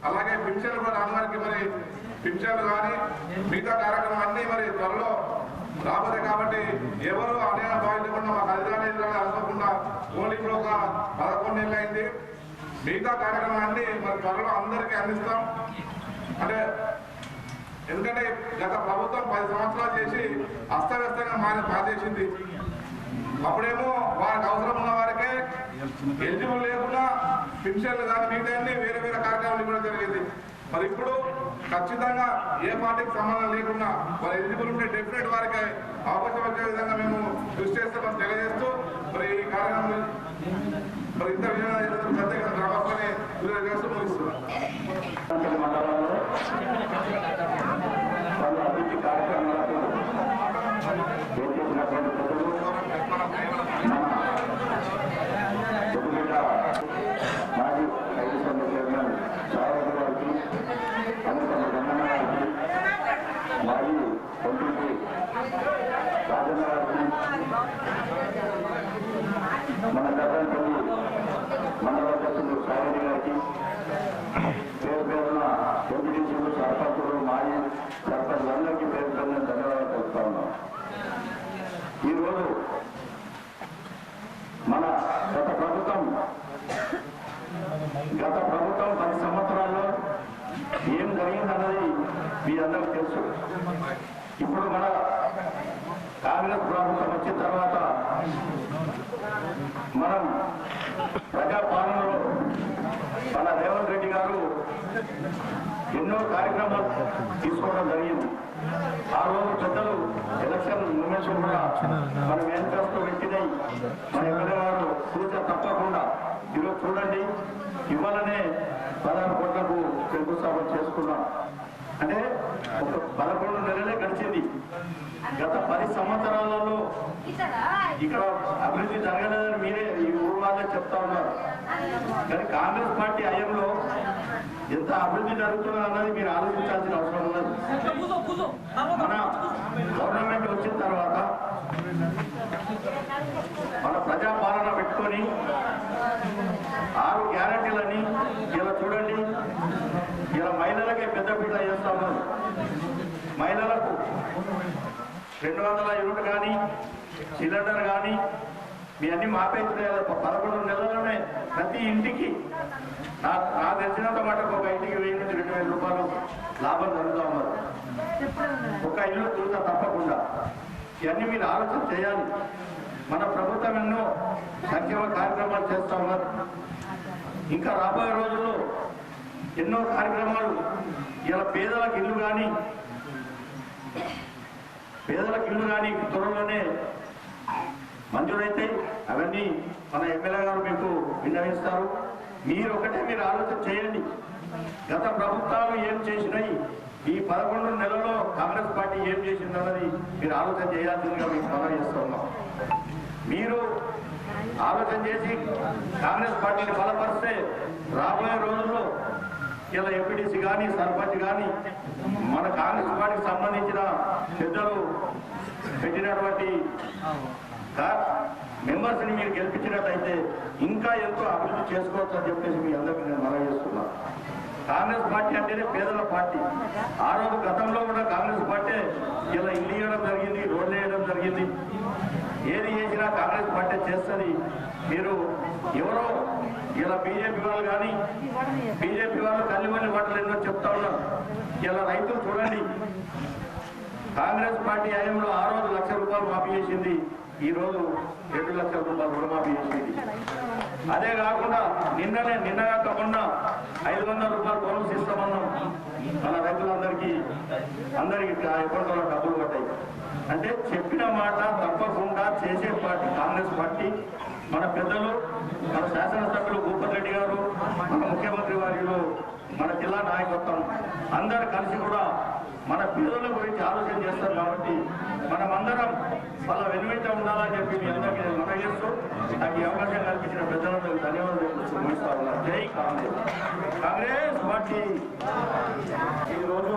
F: అలాగే పింఛన్లు కూడా రామగారికి మరి పింఛన్లు కానీ మిగతా కార్యక్రమం అన్ని మరి త్వరలో రాబోతే కాబట్టి ఎవరు అన్యాయం భావించకుండా మా తల్లిదండ్రులు అనుకోకుండా ఓన్లీ ఇప్పుడు ఒక 11 నెలలు అయింది. మిగతా కార్యక్రమాన్ని మరి త్వరలో అందరికీ అందిస్తాం. అంటే ఎందుకంటే గత ప్రభుత్వం 10 సంవత్సరాలు చేసి అస్తవ్యస్తంగా మానేసింది. అప్పుడేమో వారికి అవసరం ఉన్న వారికే ఎలిజిబుల్ లేకుండా పింఛన్లు కానీ మిగతా వేరే కార్యక్రమాలు ఇవ్వడం జరిగింది. మరి ఇప్పుడు ఖచ్చితంగా ఏ పార్టీకి సంబంధం లేకుండా వారు ఎలిజిబుల్ ఉంటే డెఫినెట్ వారికి అవకాశం వచ్చే విధంగా మేము కృషి చేస్తామని తెలియజేస్తూ మరి ఈ కార్యక్రమం మరి ఇంత విధానం ప్రత్యేక గ్రామాన్ని చేస్తూ ముగిస్తున్నాం.
C: అభివృద్ధి కార్యక్రమాలకు మాజీ రైతు సంఘ చైర్మన్ సారథి గారికి, అనుపమ గమ్మన్న గారికి, మాజీ ఎంపీ రాజన్న గారికి, మన గతంపల్లి మండల అధ్యక్షులు సారథి గారికి, పేరున ఎంపీటీసీలు సర్పంచులు మాజీ సర్పంచులందరికీ పేరు ధన్యవాదాలు తెలుపుతా ఉన్నాం. ఈరోజు మన గత ప్రభుత్వం 10 సంవత్సరాల్లో ఏం జరిగిందన్నది మీ అందరికీ తెలుసు. ఇప్పుడు మన కాంగ్రెస్ ప్రభుత్వం వచ్చిన తర్వాత మనం ప్రజాపాలనలో మన రేవంత్ రెడ్డి గారు ఎన్నో కార్యక్రమాలు తీసుకోవడం జరిగింది. ఆ రోజు పెద్దలు ఎలక్షన్ మూమెంట్స్ కూడా మనం మేనిఫెస్టో పెట్టినాయి. మన ఎమ్మెల్యే గారు సూచన తప్పకుండా ఈరోజు చూడండి, ఇవాళనే 16 కోట్లకు శంకుస్థాపన చేసుకున్నాం. అంటే ఒక 11 నెలలే గడిచింది. గత 10 సంవత్సరాలలో ఇక్కడ అభివృద్ధి జరగలేదని మీరే ఈ ఊరు వాళ్ళే చెప్తా ఉన్నారు. కానీ కాంగ్రెస్ పార్టీ హయాంలో ఎంత అభివృద్ధి జరుగుతుందో అన్నది మీరు ఆలోచించాల్సిన అవసరం ఉన్నది. మన గవర్నమెంట్ వచ్చిన తర్వాత మన ప్రజాపాలన పెట్టుకొని 6 గ్యారెంటీలని ఇలా చూడండి, ఇలా మహిళలకే పెద్దపీట చేస్తా ఉన్నారు. మహిళలకు 200 యూనిట్ కానీ సిలిండర్ కానీ మీ అన్ని మాపేస్తున్నాయి. 11 నెలల్లోనే ప్రతి ఇంటికి నాకు తెలిసినంత మటుకు ఒక ఇంటికి 1000 నుంచి 2000 రూపాయలు లాభం జరుగుతూ ఉన్నారు. ఒక ఇల్లు చూస్తా తప్పకుండా. ఇవన్నీ మీరు ఆలోచన చేయాలి. మన ప్రభుత్వం ఎన్నో సంక్షేమ కార్యక్రమాలు చేస్తూ ఉన్నారు. ఇంకా రాబోయే రోజుల్లో ఎన్నో కార్యక్రమాలు ఇలా పేదలకు ఇల్లు కానీ త్వరలోనే మంజూరైతే అవన్నీ మన ఎమ్మెల్యే గారు మీకు విన్నవిస్తారు. మీరు ఆలోచన చేయండి. గత ప్రభుత్వాలు ఏం చేసినాయి, ఈ 11 నెలల్లో కాంగ్రెస్ పార్టీ ఏం చేసిందన్నది మీరు ఆలోచన చేయాల్సిందిగా మీకు మనం చేస్తున్నాం. మీరు ఆలోచన చేసి కాంగ్రెస్ పార్టీని బలపరిస్తే రాబోయే రోజుల్లో ఇలా ఎంపీటీసీ కానీ సర్పంచ్ కానీ మన కాంగ్రెస్ పార్టీకి సంబంధించిన పెద్దలు పెట్టినటువంటి మెంబర్స్ని మీరు గెలిపించినట్టయితే ఇంకా ఎంతో అభివృద్ధి చేసుకోవచ్చు అని చెప్పేసి మీ అందరికీ నేను మనవి చేస్తున్నాను. కాంగ్రెస్ పార్టీ అంటేనే పేదల పార్టీ. ఆ రోజు గతంలో కూడా కాంగ్రెస్ పార్టీ ఇలా ఇల్లు ఇవ్వడం జరిగింది, రోడ్లు వేయడం జరిగింది. ఏది చేసినా కాంగ్రెస్ పార్టీ చేస్తుంది. మీరు ఎవరో ఇలా బీజేపీ వాళ్ళు కానీ బీజేపీ వాళ్ళు కల్లివల్లి మాటలు ఎన్నో చెప్తా ఉన్నారు. ఇలా రైతులు చూడండి, కాంగ్రెస్ పార్టీ హయాంలో ఆ రోజు ₹1,00,000 మాఫీ చేసింది, ఈ రోజు ₹2,00,000 రుణమాఫీ చేసింది. అదే కాకుండా నిన్నగాక మొన్న ₹500 బోనస్ ఇస్తామన్నాం. మన రైతులందరికీ అకౌంట్లో డబ్బులు పడ్డాయి. అంటే చెప్పిన మాట తప్పకుండా చేసే పార్టీ కాంగ్రెస్ పార్టీ. మన పెద్దలు, మన శాసనసభ్యులు భూపతి రెడ్డి గారు, మన ముఖ్యమంత్రి వారిలో, మన జిల్లా నాయకత్వం అందరు కలిసి కూడా మన పేదల గురించి ఆలోచన చేస్తారు. కాబట్టి మనమందరం వాళ్ళ వెనువెంట ఉండాలని చెప్పి మీ అందరికీ నేను మనవి చేస్తూ నాకు ఈ అవకాశం కల్పించిన పెద్దలకు ధన్యవాదాలు ముగిస్తా ఉన్నారు. జై కాంగ్రెస్. కాంగ్రెస్ పార్టీ ఈరోజు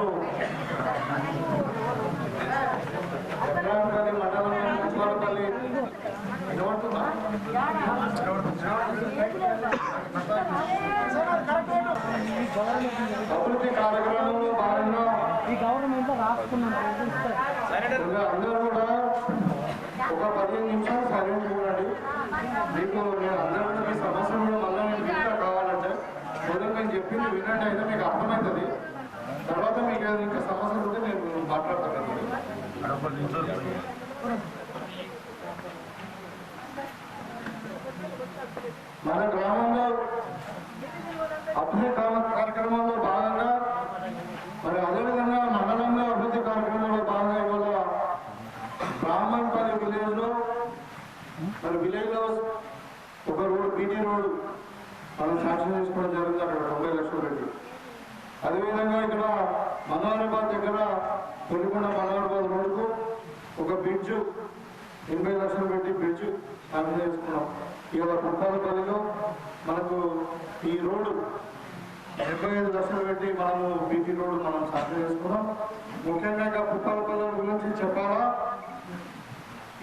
C: మండలం కుమారపల్లి అభివృద్ధి కార్యక్రమంలో భాగంగా
G: ఈ గవర్నమెంట్ రాసుకున్నాం.
A: అందరూ కూడా ఒక 15 నిమిషాలు సైలెంట్ చూడండి. మీకు నేను అందరూ కూడా మీ సమస్యలు కూడా మళ్ళీ నేను వింటా కావాలంటే మొదలు నేను చెప్పింది వినండి, అయితే మీకు అర్థమవుతుంది. తర్వాత మీకు ఇంకా సమస్యలు ఉంటే నేను మాట్లాడతాను. మన గ్రామంలో అభివృద్ధి కార్యక్రమంలో భాగంగా మరి అదేవిధంగా మండలంలో అభివృద్ధి కార్యక్రమంలో భాగంగా ఇవాళ బ్రాహ్మణపల్లి విలేజ్లో మరి విలేజ్లో ఒక రోడ్ బీటీ రోడ్ మనం శాంక్షన్ చేసుకోవడం జరిగింది. అక్కడ 90 లక్షలు పెట్టి. అదేవిధంగా ఇక్కడ మనోహరాబాద్ దగ్గర తొలికొండ మనోహరాబాద్ రోడ్కు ఒక బ్రిడ్జ్ 80 లక్షలు పెట్టి బ్రిడ్జ్ శాంక్షన్ చేసుకున్నాం. ఇవాళ కుప్పాలపల్లిలో మనకు ఈ రోడ్డు 75 లక్షలు పెట్టి మనము బీటీ రోడ్డు మనం శాంక్షన్ చేసుకున్నాం. ముఖ్యంగా ఇక కుప్పాలపల్లి గురించి చెప్పాలా,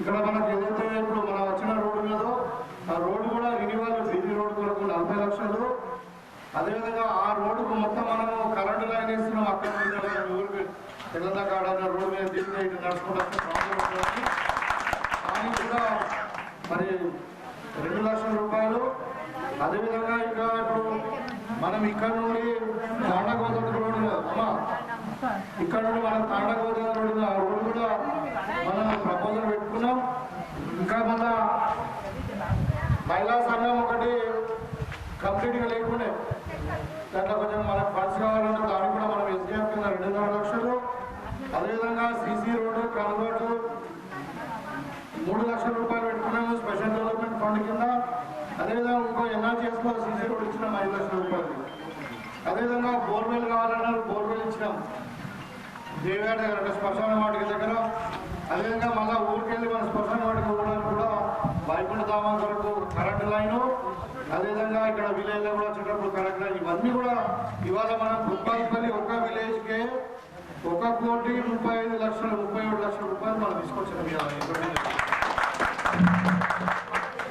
A: ఇక్కడ మనకు ఏదైతే ఇప్పుడు మనం వచ్చిన రోడ్డు మీద ఆ రోడ్డు కూడా రినివాల్ బీటీ రోడ్డు కొరకు 40 లక్షలు. అదేవిధంగా ఆ రోడ్డుకు మొత్తం మనము కరెంటు లైన్ వేస్తున్నాం. అక్కడ ఊరికి తెలంగాణ రోడ్డు మీద తీసుకుని ఇటు నడుచుకుంటే ప్రాబ్లం ఉంటుంది. దానికి కూడా మరి 2 లక్షల రూపాయలు. అదేవిధంగా ఇంకా ఇప్పుడు మనం ఇక్కడ నుండి తాండగోదావరి రోడ్డు అమ్మా ఇక్కడ నుండి మనం తాండగోదావరి రోడ్డు ఆ రోడ్డు కూడా మనం ప్రపోజల్ పెట్టుకున్నాం. ఇంకా మన మహిళా సంఘం ఒకటి కంప్లీట్గా లేకుండే, దాంట్లో కొంచెం మనకు ఫండ్స్ కావాలంటే దానికి కూడా మనం ఎస్డిఎఫ్ కింద 2.5 లక్షలు. అదేవిధంగా సీసీ రోడ్డు కన్వర్ట్ 3 లక్షల రూపాయలు పెట్టుకున్నాము స్పెషల్ డెవలప్మెంట్ ఫండ్ కింద. అదేవిధంగా ఇంకో ఎన్ఆర్జీఎస్లో సీసీ రోడ్ ఇచ్చినాం 5 లక్షల రూపాయలు. అదేవిధంగా బోర్వెల్ కావాలన్నారు, బోర్వెల్ ఇచ్చినాం దేవాడ దగ్గర అంటే శ్మశాన వాటికి దగ్గర. అదేవిధంగా మళ్ళీ ఊరికెళ్ళి మన శ్మశాన వాటికి పోవడానికి కూడా వైకుంఠ ధామం కొరకు కరెంటు లైను. అదేవిధంగా ఇక్కడ విలేజ్లో కూడా వచ్చేటప్పుడు కరెంట్ లైన్. ఇవన్నీ కూడా ఇవాళ మనం కుప్పాలపల్లి ఒక్క విలేజ్కే 1,35,37,00,000 రూపాయలు మనం తీసుకొచ్చిన.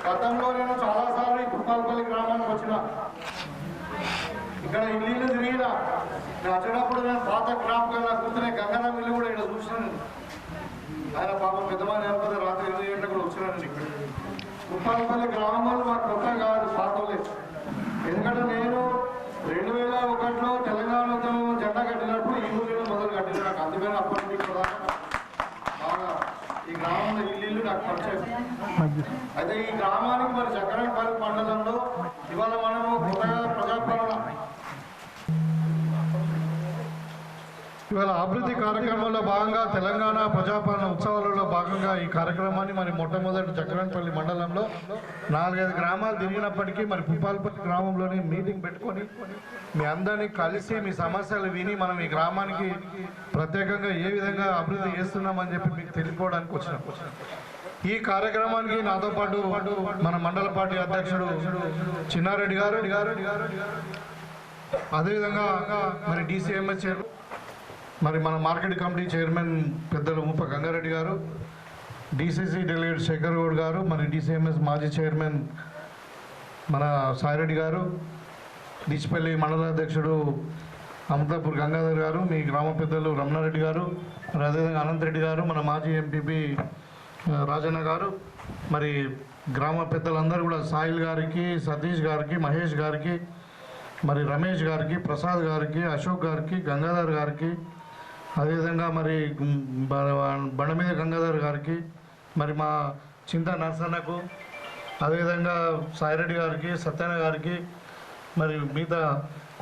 A: గతంలో నేను చాలాసార్లు ఈ కుప్పాలపల్లి గ్రామానికి వచ్చిన, ఇక్కడ ఇల్లు తిరిగిన నేను వచ్చేటప్పుడు నేను పాత జ్ఞాపకం నాకు కూర్చునే గంగారాం ఇల్లు కూడా ఇక్కడ చూసినాను. ఆయన పాపం పెద్దమని లేకపోతే రాత్రి 8 గంటలకు కూడా వచ్చినాను ఇక్కడ. ఉప్పాలపల్లి గ్రామంలో మాకు కొత్త కాదు, పాతలే. ఎందుకంటే నేను 2001లో తెలంగాణ ఉద్యమం జెండా కట్టినప్పుడు ఈ ఊరిలో మొదలు కట్టిన నాకు అందుకని అప్పటి నుంచి కూడా బాగా ఈ గ్రామంలో ఇల్లు నాకు పరిచయం. అయితే ఈ గ్రామానికి మరి చక్రాయపల్లి మండలంలో ఇవాళ మనము కొత్తగా ప్రజాపాలన ఇవాళ అభివృద్ధి కార్యక్రమంలో భాగంగా తెలంగాణ ప్రజాపాలన ఉత్సవాలలో భాగంగా ఈ కార్యక్రమాన్ని మరి మొట్టమొదటి చక్రాయపల్లి మండలంలో 4-5 గ్రామాలు తిరిగినప్పటికీ మరి పుప్పాలపల్లి గ్రామంలోని మీటింగ్ పెట్టుకొని మీ అందరినీ కలిసి మీ సమస్యలు విని మనం ఈ గ్రామానికి ప్రత్యేకంగా ఏ విధంగా అభివృద్ధి చేస్తున్నామని చెప్పి మీకు తెలుసుకోవడానికి వచ్చినాం. ఈ కార్యక్రమానికి నాతో పాటు మన మండల పార్టీ అధ్యక్షుడు చిన్నారెడ్డి గారు, అదేవిధంగా మరి DCMS చైర్మన్, మరి మన మార్కెట్ కమిటీ చైర్మన్ పెద్దలు ముప్ప గంగారెడ్డి గారు, DCC డెలిగేట్ శేఖర్ గౌడ్ గారు, మరి DCMS మాజీ చైర్మన్ మన సాయిరెడ్డి గారు, డిచిపల్లి మండల అధ్యక్షుడు అమృతాపూర్ గంగాధర్ గారు, మీ గ్రామ పెద్దలు రమణారెడ్డి గారు, మరి అదేవిధంగా అనంతరెడ్డి గారు, మన మాజీ ఎంపీపీ రాజన్న గారు, మరి గ్రామ పెద్దలందరూ కూడా సాయిల్ గారికి, సతీష్ గారికి, మహేష్ గారికి, మరి రమేష్ గారికి, ప్రసాద్ గారికి, అశోక్ గారికి, గంగాధర్ గారికి, అదేవిధంగా మరి బండ మీద గంగాధర్ గారికి, మరి మా చింత నరసన్నకు, అదేవిధంగా సాయిరెడ్డి గారికి, సత్యన్న గారికి, మరి మిగతా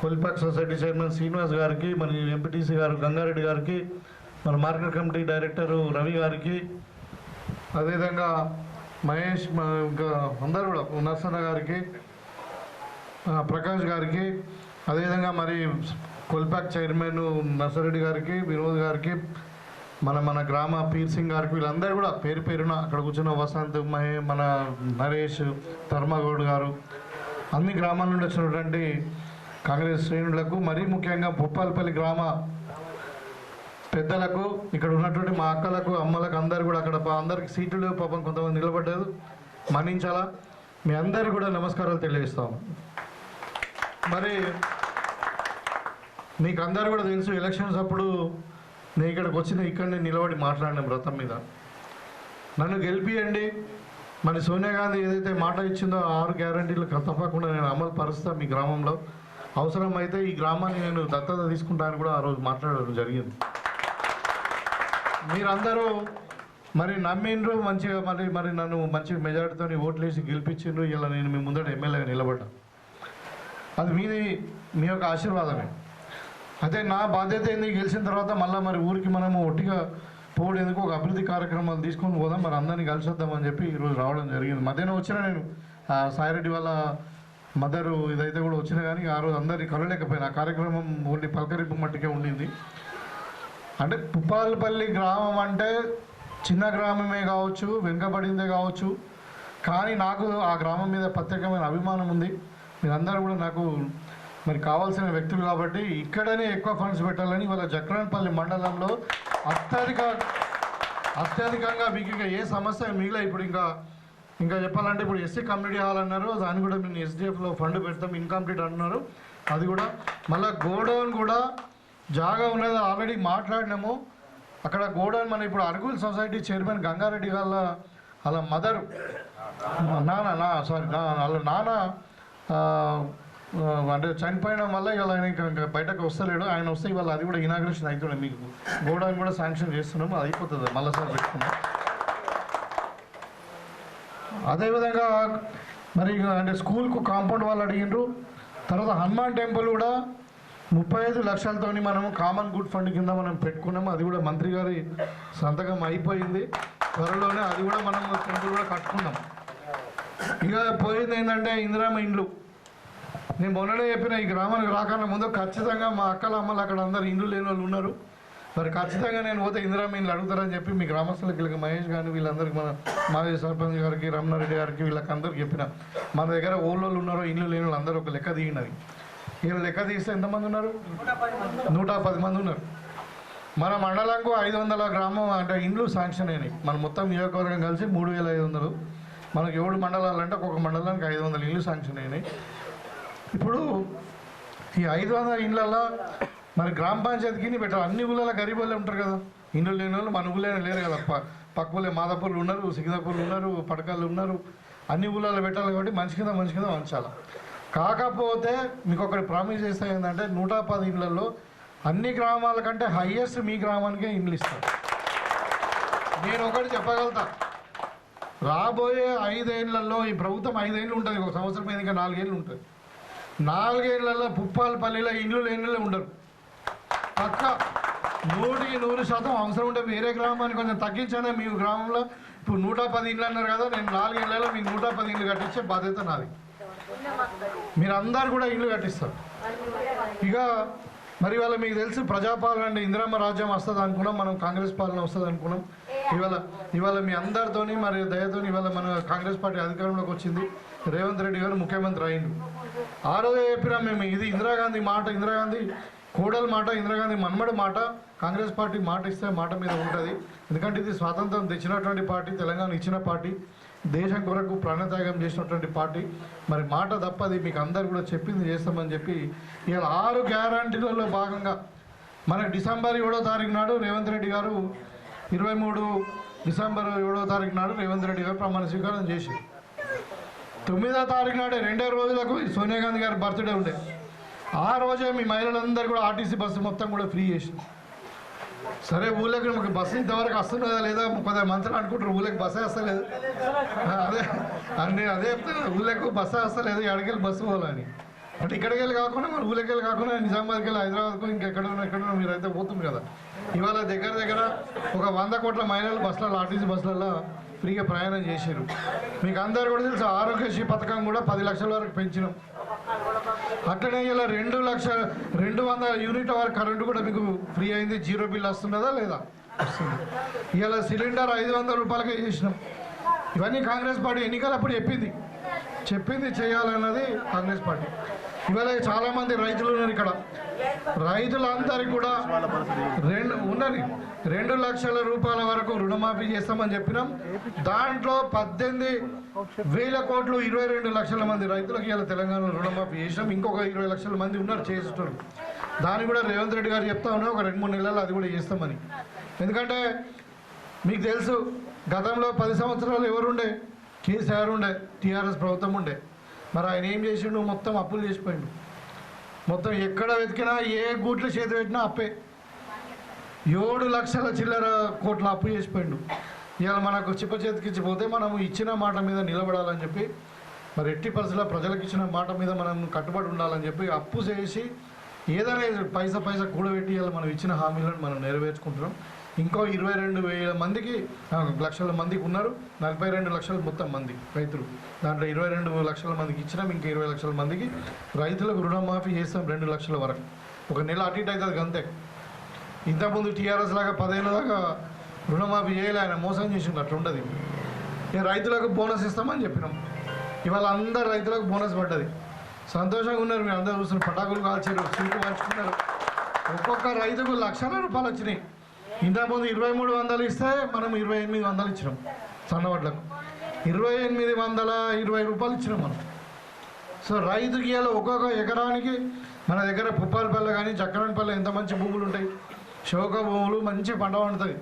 A: కొలిపాక్ సొసైటీ చైర్మన్ శ్రీనివాస్ గారికి, మరి ఎంపీటీసీ గారు గంగారెడ్డి గారికి, మన మార్కెట్ కమిటీ డైరెక్టరు రవి గారికి, అదేవిధంగా మహేష్ ఇంకా అందరూ కూడా నరసన్న గారికి, ప్రకాష్ గారికి, అదేవిధంగా మరి కొల్పాక్ చైర్మన్ నర్సరెడ్డి గారికి, వినోద్ గారికి, మన గ్రామ పీర్ సింగ్ గారికి, వీళ్ళందరూ కూడా పేరు పేరున అక్కడ కూర్చున్న వసంత్, మన నరేష్, ధర్మగౌడ్ గారు, అన్ని గ్రామాల నుండి వచ్చినటువంటి కాంగ్రెస్ శ్రేణులకు, మరీ ముఖ్యంగా పుప్పాలపల్లి గ్రామ పెద్దలకు, ఇక్కడ ఉన్నటువంటి మా అక్కలకు, అమ్మలకు, అందరు కూడా అక్కడ అందరికి సీట్లు లేవు పాపం, కొంతమంది నిలబడ్డారు, మన్నించాలా. మీ అందరికీ కూడా నమస్కారాలు తెలియజేస్తాము. మరి మీకు అందరూ కూడా తెలుసు, ఎలక్షన్స్ అప్పుడు నేను ఇక్కడికి వచ్చిన ఇక్కడనే నిలబడి మాట్లాడిన వ్రతం మీద నన్ను గెలిపియండి, మరి సోనియా గాంధీ ఏదైతే మాట ఇచ్చిందో 6 గ్యారంటీలు తప్పకుండా నేను అమలు పరుస్తాను మీ గ్రామంలో, అవసరమైతే ఈ గ్రామాన్ని నేను దత్తత తీసుకుంటానని కూడా ఆ రోజు మాట్లాడడం జరిగింది. మీరందరూ మరి నమ్మిండ్రు, మంచిగా మరి నన్ను మంచి మెజారిటీతో ఓట్లేసి గెలిపించిండ్రు. ఇలా నేను మీ ముందట ఎమ్మెల్యేగా నిలబడ్డా, అది మీ యొక్క ఆశీర్వాదమే. అయితే నా బాధ్యత ఏంది, గెలిచిన తర్వాత మళ్ళీ మరి ఊరికి మనము ఒట్టిగా పోవడానికి ఒక అభివృద్ధి కార్యక్రమాలు తీసుకొని పోదాం, మరి అందరినీ కలిసి వద్దామని చెప్పి ఈరోజు రావడం జరిగింది. మధ్యాహ్నం వచ్చినా నేను సాయిరెడ్డి వాళ్ళ మదరు ఇదైతే కూడా వచ్చినా కానీ ఆ రోజు అందరినీ కలలేకపోయినా, ఆ కార్యక్రమం ఓన్లీ పలకరింపు మట్టుకే ఉండింది. అంటే పుప్పాలపల్లి గ్రామం అంటే చిన్న గ్రామమే కావచ్చు, వెనుకబడిందే కావచ్చు, కానీ నాకు ఆ గ్రామం మీద ప్రత్యేకమైన అభిమానం ఉంది. మీరందరూ కూడా నాకు మరి కావాల్సిన వ్యక్తులు కాబట్టి ఇక్కడనే ఎక్కువ ఫండ్స్ పెట్టాలని వాళ్ళ జక్రాన్పల్లి మండలంలో అత్యధికంగా మీకు ఇంకా ఏ సమస్య మిగిలిన ఇప్పుడు ఇంకా చెప్పాలంటే ఇప్పుడు ఎస్సీ కమ్యూనిటీ హాల్ అన్నారు, దాన్ని కూడా మేము SDFలో ఫండ్ పెడతాం, ఇన్కంప్లీట్ అంటున్నారు. అది కూడా మళ్ళీ గోడౌన్ కూడా జాగా ఉన్నది, ఆల్రెడీ మాట్లాడినాము. అక్కడ గోడౌన్ మన ఇప్పుడు అరుగుల్ సొసైటీ చైర్మన్ గంగారెడ్డి వాళ్ళ మదరు వాళ్ళ నాన్న అంటే చనిపోయడం వల్ల ఇవాళ ఆయన ఇంకా బయటకు వస్తలేడు. ఆయన వస్తే ఇవాళ అది కూడా ఇనాగ్రేషన్ అవుతుంది. మీకు గోడౌన్ కూడా శాంక్షన్ చేస్తున్నాము, అది అయిపోతుంది, మళ్ళీ సార్ పెట్టుకున్నాం. అదేవిధంగా మరి అంటే స్కూల్కు కాంపౌండ్ వాళ్ళు అడిగిండ్రు. తర్వాత హనుమాన్ టెంపుల్ కూడా 35 లక్షలతో మనము కామన్ గుడ్ ఫండ్ కింద మనం పెట్టుకున్నాము. అది కూడా మంత్రి గారి సంతకం అయిపోయింది, త్వరలోనే అది కూడా మనం టెంపుల్ కూడా కట్టుకున్నాం. ఇక పోయింది ఏంటంటే ఇందిరామ ఇండ్లు. నేను మొన్ననే చెప్పిన, ఈ గ్రామానికి రాకన్నా ముందు ఖచ్చితంగా మా అక్కల అమ్మలు అక్కడ అందరు ఇండ్లు లేని వాళ్ళు ఉన్నారు, మరి ఖచ్చితంగా నేను పోతే ఇందిరామ ఇండ్లు అడుగుతారని చెప్పి మీ గ్రామస్తులకి వీళ్ళకి మహేష్ కానీ వీళ్ళందరికీ మన మాజీ సర్పంచ్ గారికి, రమణారెడ్డి గారికి, వీళ్ళకి అందరికి చెప్పిన, మన దగ్గర ఊళ్ళోళ్ళు ఉన్నారో ఇండ్లు లేని వాళ్ళు అందరూ ఒక లెక్క తీయండి. వీళ్ళు లెక్క తీస్తే ఎంతమంది ఉన్నారు? 110 మంది ఉన్నారు. మన మండలంకు 500 గ్రామం అంటే ఇండ్లు శాంక్షన్ అయినాయి. మన మొత్తం నియోజకవర్గం కలిసి 3500. మనకు 7 మండలాలు అంటే ఒక్కొక్క మండలానికి 500 ఇండ్లు శాంక్షన్ అయినాయి. ఇప్పుడు ఈ 500 ఇండ్లలో మరి గ్రామ పంచాయతీకి పెట్టాలి. అన్ని ఊళ్ళలో గరీబ్ వాళ్ళే ఉంటారు కదా, ఇండ్లు లేని వాళ్ళు మన ఊళ్ళో లేరు కదా. పక్క ఊళ్ళో మాదాపూర్లు ఉన్నారు, సికింద్రాపూర్లు ఉన్నారు, పడకాళ్ళు ఉన్నారు. అన్ని ఊళ్ళలో పెట్టాలి కాబట్టి మంచి కింద వంచాలి. కాకపోతే మీకు ఒకటి ప్రామిస్ చేస్తే ఏంటంటే 110 ఇళ్లలో అన్ని గ్రామాల కంటే హైయెస్ట్ మీ గ్రామానికే ఇండ్లు ఇస్తాను. నేను ఒకటి చెప్పగలుగుతా, రాబోయే 5 ఏళ్లలో ఈ ప్రభుత్వం 5 ఏళ్ళు ఉంటుంది, ఒక సంవత్సరం మీద ఇంకా 4 ఏళ్ళు ఉంటుంది. 4 ఏళ్లలో పుప్పాలపల్లిలో ఇండ్లు లేని ఉండరు. పక్క 100% అవసరం ఉంటే వేరే గ్రామానికి కొంచెం తగ్గించానే. మీ గ్రామంలో ఇప్పుడు 110 ఇండ్లు అన్నారు కదా, నేను 4 ఏళ్లలో మీకు 110 ఇండ్లు కట్టించే బాధ్యత నాది. మీరందరూ కూడా ఇల్లు కట్టిస్తారు. ఇక మరి ఇవాళ మీకు తెలుసు ప్రజాపాలన అంటే ఇందిరమ్మ రాజ్యం వస్తుంది అనుకున్నాం, మనం కాంగ్రెస్ పాలన వస్తుంది అనుకున్నాం. ఇవాళ మీ అందరితోని మరి దయతో ఇవాళ మన కాంగ్రెస్ పార్టీ అధికారంలోకి వచ్చింది. రేవంత్ రెడ్డి గారు ముఖ్యమంత్రి అయిండు. ఆ రోజే చెప్పినాం మేము, ఇది ఇందిరాగాంధీ మాట, ఇందిరాగాంధీ కోడల మాట, ఇందిరాగాంధీ మన్మడి మాట. కాంగ్రెస్ పార్టీ మాట ఇస్తే మాట మీద ఉంటుంది. ఎందుకంటే ఇది స్వాతంత్రం తెచ్చినటువంటి పార్టీ, తెలంగాణ ఇచ్చిన పార్టీ, దేశం కొరకు ప్రాణత్యాగం చేసినటువంటి పార్టీ. మరి మాట తప్పది, మీకు అందరు కూడా చెప్పింది చేస్తామని చెప్పి ఇవాళ 6 గ్యారంటీలలో భాగంగా మన డిసెంబర్ 7వ తారీఖు నాడు రేవంత్ రెడ్డి గారు 23 డిసెంబర్ 7వ తారీఖు నాడు రేవంత్ రెడ్డి గారు ప్రమాణ స్వీకారం చేసి 9వ తారీఖు నాడే 2 రోజులకు సోనియా గాంధీ గారి బర్త్డే ఉండే. ఆ రోజే మీ మహిళలందరూ కూడా ఆర్టీసీ బస్సు మొత్తం కూడా ఫ్రీ చేసి, సరే ఊళ్ళకి మాకు బస్సు ఇంతవరకు వస్తున్నదా లేదా కొద్దిగా మంత్రులు అనుకుంటారు, ఊళ్ళకి బస్సే వస్తలేదు. నేను అదే చెప్తాను, ఊళ్ళకి బస్సే వస్తలేదు, ఎక్కడికెళ్ళి బస్సు పోవాలని. అంటే ఇక్కడికి వెళ్ళి కాకుండా మరి ఊళ్ళకి వెళ్ళి కాకుండా నిజామాబాద్కి వెళ్ళి హైదరాబాద్కు ఇంకెక్కడో మీరైతే పోతుంది కదా. ఇవాళ దగ్గర ఒక 100 కోట్ల మహిళలు బస్సులలో, ఆర్టీసీ బస్సులలో ఫ్రీగా ప్రయాణం చేశారు. మీకు అందరు కూడా తెలుసు ఆరోగ్యశ్రీ పథకం కూడా 10 లక్షల వరకు పెంచినాం. అట్లనే ఇలా 200 యూనిట్ల వరకు కరెంటు కూడా మీకు ఫ్రీ అయింది. 0 బిల్ వస్తున్నదా లేదా? వస్తుంది. ఇలా సిలిండర్ 500 రూపాయలకే చేసినాం. ఇవన్నీ కాంగ్రెస్ పార్టీ ఎన్నికలప్పుడు చెప్పింది చేయాలన్నది కాంగ్రెస్ పార్టీ. ఇవాళ చాలామంది రైతులు ఉన్నారు ఇక్కడ. రైతులందరికీ కూడా 2 లక్షల రూపాయల వరకు రుణమాఫీ చేస్తామని చెప్పినాం. దాంట్లో 18,000 కోట్లు 22 లక్షల మంది రైతులకు ఇలా తెలంగాణలో రుణమాఫీ చేసినాం. ఇంకొక 20 లక్షల మంది ఉన్నారు చేసేటోళ్ళు. దాన్ని కూడా రేవంత్ రెడ్డి గారు చెప్తా ఉన్నారు, ఒక 2-3 నెలలు అది కూడా చేస్తామని. ఎందుకంటే మీకు తెలుసు గతంలో 10 సంవత్సరాలు ఎవరుండే? కేసీఆర్ ఉండే, టీఆర్ఎస్ ప్రభుత్వం ఉండే. మరి ఆయన ఏం చేసిండు? మొత్తం అప్పులు చేసిపోయిండు. మొత్తం ఎక్కడ వెతికినా ఏ గూట్లు చేతి పెట్టినా అప్పే. 7 లక్షల చిల్లర కోట్ల అప్పు చేసిపోయిండు. ఇవాళ మనకు చిప్ప చేతికిచ్చిపోతే మనం ఇచ్చిన మాట మీద నిలబడాలని చెప్పి, మరి ఎట్టి పరిస్థితుల్లో ప్రజలకు ఇచ్చిన మాట మీద మనం కట్టుబడి ఉండాలని చెప్పి అప్పు చేసి ఏదైనా పైసా కూడబెట్టి ఇవాళ మనం ఇచ్చిన హామీలను మనం నెరవేర్చుకుంటున్నాం. ఇంకో 22,000 మందికి లక్షల మందికి ఉన్నారు. 42 లక్షల మొత్తం మంది రైతులు. దాంట్లో 22 లక్షల మందికి ఇచ్చినాం. ఇంకా 20 లక్షల మందికి రైతులకు రుణమాఫీ చేస్తాం 2 లక్షల వరకు. ఒక నెల అటు ఇటు అవుతుంది అంతే. ఇంతకుముందు టీఆర్ఎస్ లాగా 10 ఏళ్ళ దాకా రుణమాఫీ చేయలే, ఆయన మోసం చేసిండు. అట్లా ఉండదు. ఇక రైతులకు బోనస్ ఇస్తామని చెప్పినాం. ఇవాళ అందరు రైతులకు బోనస్ పడ్డది. సంతోషంగా ఉన్నారు. మీరు అందరూ చూస్తున్నారు, పటాకులు కాల్చారు, స్వీట్లు పంచుకున్నారు. ఒక్కొక్క రైతుకు లక్షల రూపాయలు వచ్చినాయి. ఇంతకుముందు 2300 ఇస్తే మనం 2800 ఇచ్చినాం. సన్నవడ్లకు 2820 రూపాయలు ఇచ్చినాం మనం. సో రైతుకి ఇలా ఒక్కొక్క ఎకరానికి మన దగ్గర పుప్పాలపల్లె కానీ చక్కరానిపల్లె ఎంత మంచి భూములు ఉంటాయి, శోక భూములు, మంచి పంట పండుతుంది.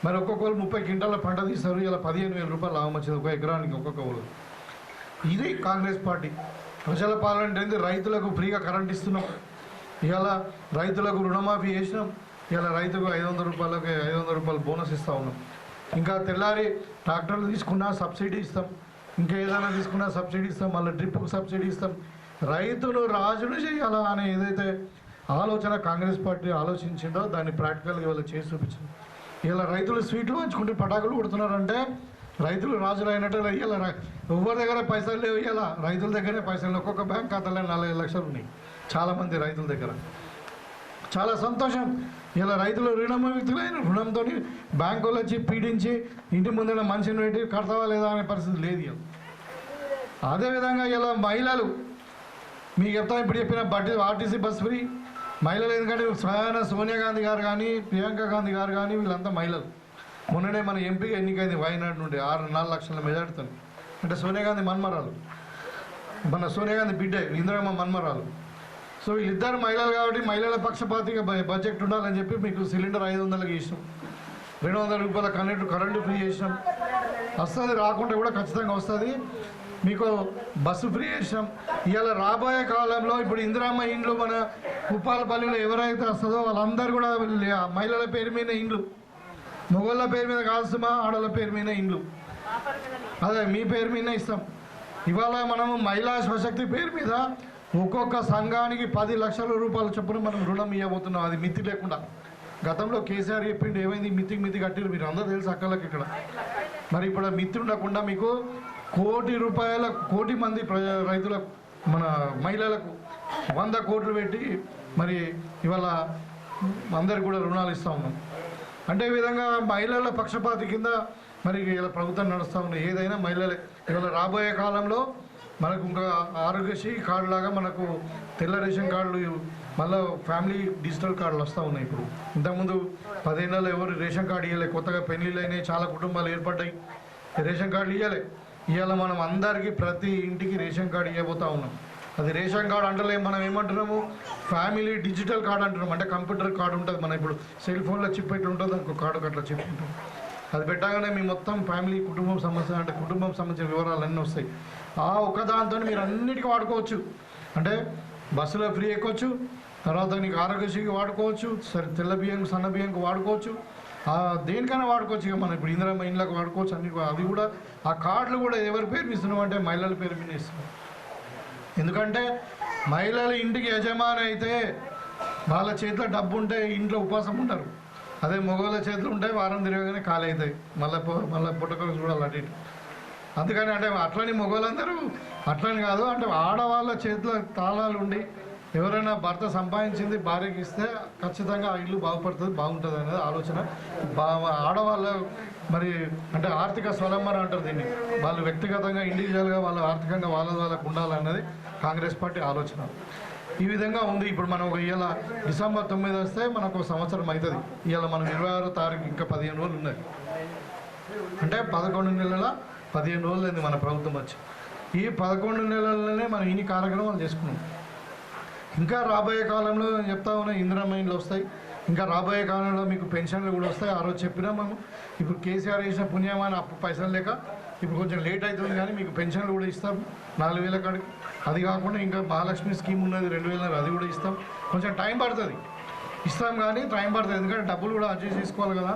A: మరి ఒక్కొక్కరు 30 క్వింటాల పంట తీస్తారు. ఇలా 15,000 రూపాయలు లాభం వచ్చింది ఒక ఎకరానికి ఒక్కొక్క ఊరు. ఇది కాంగ్రెస్ పార్టీ ప్రజల పాలన అంటే. రైతులకు ఫ్రీగా కరెంట్ ఇస్తున్నాం. ఇవాళ రైతులకు రుణమాఫీ చేసినాం. ఇలా రైతుకు 500 రూపాయలు బోనస్ ఇస్తూ ఉన్నాం. ఇంకా తెల్లారి ట్రాక్టర్లు తీసుకున్నా సబ్సిడీ ఇస్తాం. ఇంకా ఏదైనా తీసుకున్నా సబ్సిడీ ఇస్తాం. మళ్ళీ డ్రిప్కు సబ్సిడీ ఇస్తాం. రైతులు రాజులు చేయాలా అనే ఏదైతే ఆలోచన కాంగ్రెస్ పార్టీ ఆలోచించిందో దాన్ని ప్రాక్టికల్గా ఇవాళ చేసి చూపించింది. ఇలా రైతులు స్వీట్లు పంచుకుంటే పటాకులు కొడుతున్నారంటే రైతులు రాజులు అయినట్టు. ఇలా ఎవరి దగ్గర పైసలు లేవు. ఇలా రైతుల దగ్గరే పైసలు. ఒక్కొక్క బ్యాంక్ ఖాతాలో 45 లక్షలు ఉన్నాయి చాలామంది రైతుల దగ్గర. చాలా సంతోషం. ఇలా రైతులు రుణముక్తులైన రుణంతో బ్యాంకులు వచ్చి పీడించి ఇంటి ముందర మనిషిని పెట్టి కడతావా లేదా అనే పరిస్థితి లేదు. అదేవిధంగా ఇలా మహిళలు మీకు చెప్తాను, ఇప్పుడు చెప్పిన ఆర్టీసీ బస్ ఫ్రీ మహిళలు. ఎందుకంటే స్వయాన సోనియా గాంధీ గారు కానీ ప్రియాంక గాంధీ గారు కానీ వీళ్ళంతా మహిళలు. మొన్ననే మన ఎంపీగా ఎన్నికైంది వాయనాడు నుండి 4 లక్షల మెజార్టీతో. అంటే సోనియా గాంధీ మన్మరాలు, మన సోనియా గాంధీ బిడ్డే ఇందిరమ్మ మన్మరాలు. సో వీళ్ళిద్దరు మహిళలు కాబట్టి మహిళల పక్షపాతిగా బడ్జెట్ ఉండాలని చెప్పి మీకు సిలిండర్ 500కి ఇచ్చినాం, 200 రూపాయల కరెంటు ఫ్రీ చేసినాం. వస్తుంది, రాకుండా కూడా ఖచ్చితంగా వస్తుంది. మీకు బస్సు ఫ్రీ చేసినాం. ఇవాళ రాబోయే కాలంలో ఇప్పుడు ఇందిరమ్మ ఇండ్లు మన కుప్పాలపల్లిలో ఎవరైతే వస్తుందో వాళ్ళందరూ కూడా మహిళల పేరు మీద ఇండ్లు, మొగోళ్ళ పేరు మీద కాల్సుమా, ఆడల పేరు మీద ఇండ్లు, అదే మీ పేరు మీద ఇస్తాం. ఇవాళ మనము మహిళా స్వశక్తి పేరు మీద ఒక్కొక్క సంఘానికి 10 లక్షల రూపాయల చొప్పున మనం రుణం ఇవ్వబోతున్నాం, అది మితి లేకుండా. గతంలో కేసీఆర్ చెప్పిండు, ఏమైంది మితి కట్టిరు, మీరు అందరూ తెలుసు అక్కలకి ఇక్కడ. మరి ఇప్పుడు మితి ఉండకుండా మీకు 1 కోటి మంది రైతులకు, మన మహిళలకు 100 కోట్లు పెట్టి మరి ఇవాళ అందరికి కూడా రుణాలు ఇస్తూ ఉన్నాం. అంటే ఈ విధంగా మహిళల పక్షపాతి కింద మరి ఇలా ప్రభుత్వం నడుస్తూ ఉన్నాయి. ఏదైనా మహిళలే. ఇవాళ రాబోయే కాలంలో మనకు ఇంకా ఆరోగ్యశ్రీ కార్డు లాగా మనకు తెల్ల రేషన్ కార్డులు, మళ్ళీ ఫ్యామిలీ డిజిటల్ కార్డులు వస్తూ ఉన్నాయి. ఇప్పుడు ఇంతకుముందు 10 ఏళ్ళలో ఎవరు రేషన్ కార్డు ఇవ్వలే, కొత్తగా పెళ్ళిళ్ళు అయినాయి, చాలా కుటుంబాలు ఏర్పడ్డాయి, రేషన్ కార్డులు ఇవ్వలే. ఇవాళ మనం అందరికీ ప్రతి ఇంటికి రేషన్ కార్డు ఇవ్వబోతూ ఉన్నాం. అది రేషన్ కార్డు అంటలే, మనం ఏమంటున్నాము ఫ్యామిలీ డిజిటల్ కార్డు అంటున్నాం. అంటే కంప్యూటర్ కార్డు ఉంటుంది, మన ఇప్పుడు సెల్ ఫోన్లో చిప్ ఎట్లా ఉంటుంది అనుకో, కార్డు అట్లా చిప్ ఉంటుంది. అది పెట్టగానే మీ మొత్తం ఫ్యామిలీ కుటుంబం సంబంధించిన, అంటే కుటుంబం సంబంధించిన వివరాలు అన్నీ వస్తాయి. ఆ ఒక్కదాంతో మీరు అన్నిటికీ వాడుకోవచ్చు. అంటే బస్సులో ఫ్రీ ఎక్కొచ్చు, తర్వాత నీకు ఆరోగ్యశ్రీకి వాడుకోవచ్చు, తెల్ల బియ్యం సన్న బియ్యంకి వాడుకోవచ్చు, దేనికైనా వాడుకోవచ్చు. ఇక మనం ఇప్పుడు ఇందిరమ్మ ఇండ్లకు వాడుకోవచ్చు అన్ని. అవి కూడా ఆ కార్డులు కూడా ఎవరి పేరు ఇస్తున్నాం అంటే మహిళల పేరు మీద ఇస్తున్నాం. ఎందుకంటే మహిళలు ఇంటికి యజమాని అయితే వాళ్ళ చేతిలో డబ్బు ఉంటే ఇంట్లో ఉపవాసం ఉంటారు. అదే మగవాళ్ళ చేతులు ఉంటే వారం తిరగగానే ఖాళీ అవుతాయి, మళ్ళీ పుట్టకొని చూడాలి అటు ఇటు. అందుకని అంటే అట్లని మగవాళ్ళందరూ అట్లని కాదు, అంటే ఆడవాళ్ళ చేతిలో తాళాలు ఉండి ఎవరైనా భర్త సంపాదించింది భార్యకి ఇస్తే ఖచ్చితంగా ఆ ఇల్లు బాగుపడుతుంది, బాగుంటుంది అనేది ఆలోచన. ఆడవాళ్ళ మరి అంటే ఆర్థిక స్వలంబన అంటారు దీన్ని. వాళ్ళు వ్యక్తిగతంగా ఇండివిజువల్గా వాళ్ళు ఆర్థికంగా వాళ్ళకు ఉండాలన్నది కాంగ్రెస్ పార్టీ ఆలోచన. ఈ విధంగా ఉంది. ఇప్పుడు మనం ఇవాళ డిసెంబర్ 9 వస్తే మనకు 1 సంవత్సరం అవుతుంది. ఇవాళ మనం 26వ తారీఖు, ఇంకా 15 రోజులు ఉన్నాయి. అంటే 11 నెలల 15 రోజులు అయింది మన ప్రభుత్వం వచ్చి. ఈ 11 నెలలనే మనం ఇన్ని కార్యక్రమాలు చేసుకున్నాం. ఇంకా రాబోయే కాలంలో చెప్తా ఉన్నా ఇందిరమ్మ ఇండ్లు వస్తాయి, ఇంకా రాబోయే కాలంలో మీకు పెన్షన్లు కూడా వస్తాయి. ఆ రోజు చెప్పినా మేము ఇప్పుడు కేసీఆర్ చేసిన పుణ్యమాన అప్పు పైసలు లేక ఇప్పుడు కొంచెం లేట్ అవుతుంది, కానీ మీకు పెన్షన్లు కూడా ఇస్తాం 4000 కాడికి. అది కాకుండా ఇంకా మహాలక్ష్మి స్కీమ్ ఉన్నది 2000, అది కూడా ఇస్తాం. కొంచెం టైం పడుతుంది, ఇస్తాం కానీ టైం పడుతుంది, ఎందుకంటే డబ్బులు కూడా అడ్జస్ట్ చేసుకోవాలి కదా.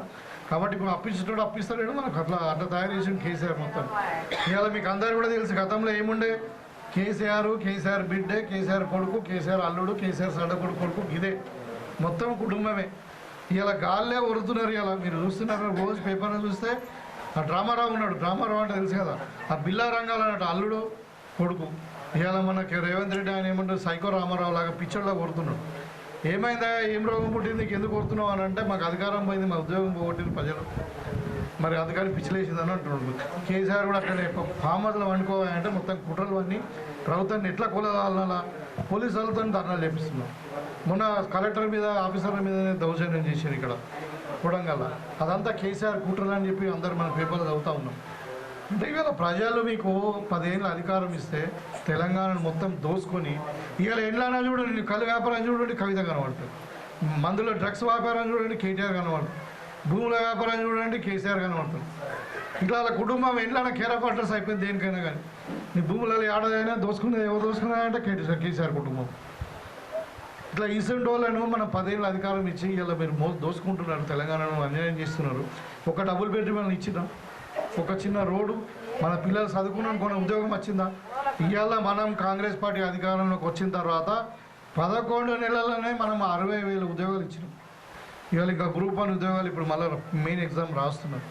A: కాబట్టి ఇప్పుడు అప్పించేటోడు అప్పిస్తాడు, మనకు అట్లా తయారు చేసిన కేసీఆర్ మొత్తం. ఇవాళ మీకు అందరూ కూడా తెలుసు గతంలో ఏముండే, కేసీఆర్ బిడ్డే, కేసీఆర్ కొడుకు, కేసీఆర్ అల్లుడు, కేసీఆర్ సడ్డకొడుకు కొడుకు, ఇదే మొత్తం కుటుంబమే. ఇలా గాల్లే వరుతున్నారు. ఇలా మీరు చూస్తున్నారు రోజు పేపర్లో చూస్తే ఆ డ్రామారావు ఉన్నాడు, డ్రామారావు అంటే తెలుసు కదా, ఆ బిల్లా రంగాలు అన్నట్టు అల్లుడు కొడుకు. ఇవాళ మనకి రేవంత్ రెడ్డి ఆయన ఏమంటారు, సైకో రామారావు లాగా పిచ్చర్లా కొడుతున్నాడు. ఏమైందా, ఏం రోగం పుట్టింది, నీకు ఎందుకు కొడుతున్నావు అని అంటే మాకు అధికారం పోయింది, మా ఉద్యోగం పోగొట్టింది ప్రజలు, మరి అధికారం పిచ్చిలేసిందని అంటున్నాడు. కేసీఆర్ కూడా అట్లనే ఫామ్ హౌస్లో వండుకోవాలంటే మొత్తం కుట్రలు అన్నీ ప్రభుత్వాన్ని ఎట్లా కొలగాలన్నా పోలీసు వాళ్ళతో ధర్నాలు చేపిస్తున్నాం. మొన్న కలెక్టర్ మీద, ఆఫీసర్ల మీద దౌర్జన్యం చేశారు ఇక్కడ కొడంగల్. అదంతా కేసీఆర్ కుట్రలు అని చెప్పి అందరూ మన పేపర్లో చదువుతూ ఉన్నాం. అంటే ఇవాళ ప్రజలు మీకు 10 ఏళ్ళ అధికారం ఇస్తే తెలంగాణను మొత్తం దోసుకొని ఇవాళ ఎట్లన్నా చూడండి, కళ్ళు వ్యాపారం చూడండి కవిత కనబడుతుంది, మందులో డ్రగ్స్ వ్యాపారం చూడండి కేటీఆర్ కనబడుతుంది, భూముల వ్యాపారం చూడండి కేసీఆర్ కనబడుతుంది. ఇట్లా వాళ్ళ కుటుంబం ఎట్లన్నా కేర్ ఆఫ్ అడ్రస్ అయిపోయింది దేనికైనా కానీ. నీ భూములలో ఏడాదైనా దోసుకునేది ఎవరు దోసుకున్నాయంటే కేసీఆర్ కుటుంబం. ఇట్లా ఇసుంటి వాళ్ళను మనం 10 ఏళ్ళ అధికారం ఇచ్చి ఇలా మీరు దోసుకుంటున్నారు, తెలంగాణను అన్యాయం చేస్తున్నారు. ఒక డబుల్ బెడ్రూమ్ ఇచ్చినాం, ఒక చిన్న రోడ్డు, మన పిల్లలు చదువుకున్నాం, కొన్ని ఉద్యోగం వచ్చిందా? ఇవాళ మనం కాంగ్రెస్ పార్టీ అధికారంలోకి వచ్చిన తర్వాత 11 నెలలనే మనం 60,000 ఉద్యోగాలు ఇచ్చినాం. ఇవాళ ఇంకా గ్రూప్ 1 ఉద్యోగాలు ఇప్పుడు మళ్ళీ మెయిన్ ఎగ్జామ్ రాస్తున్నారు.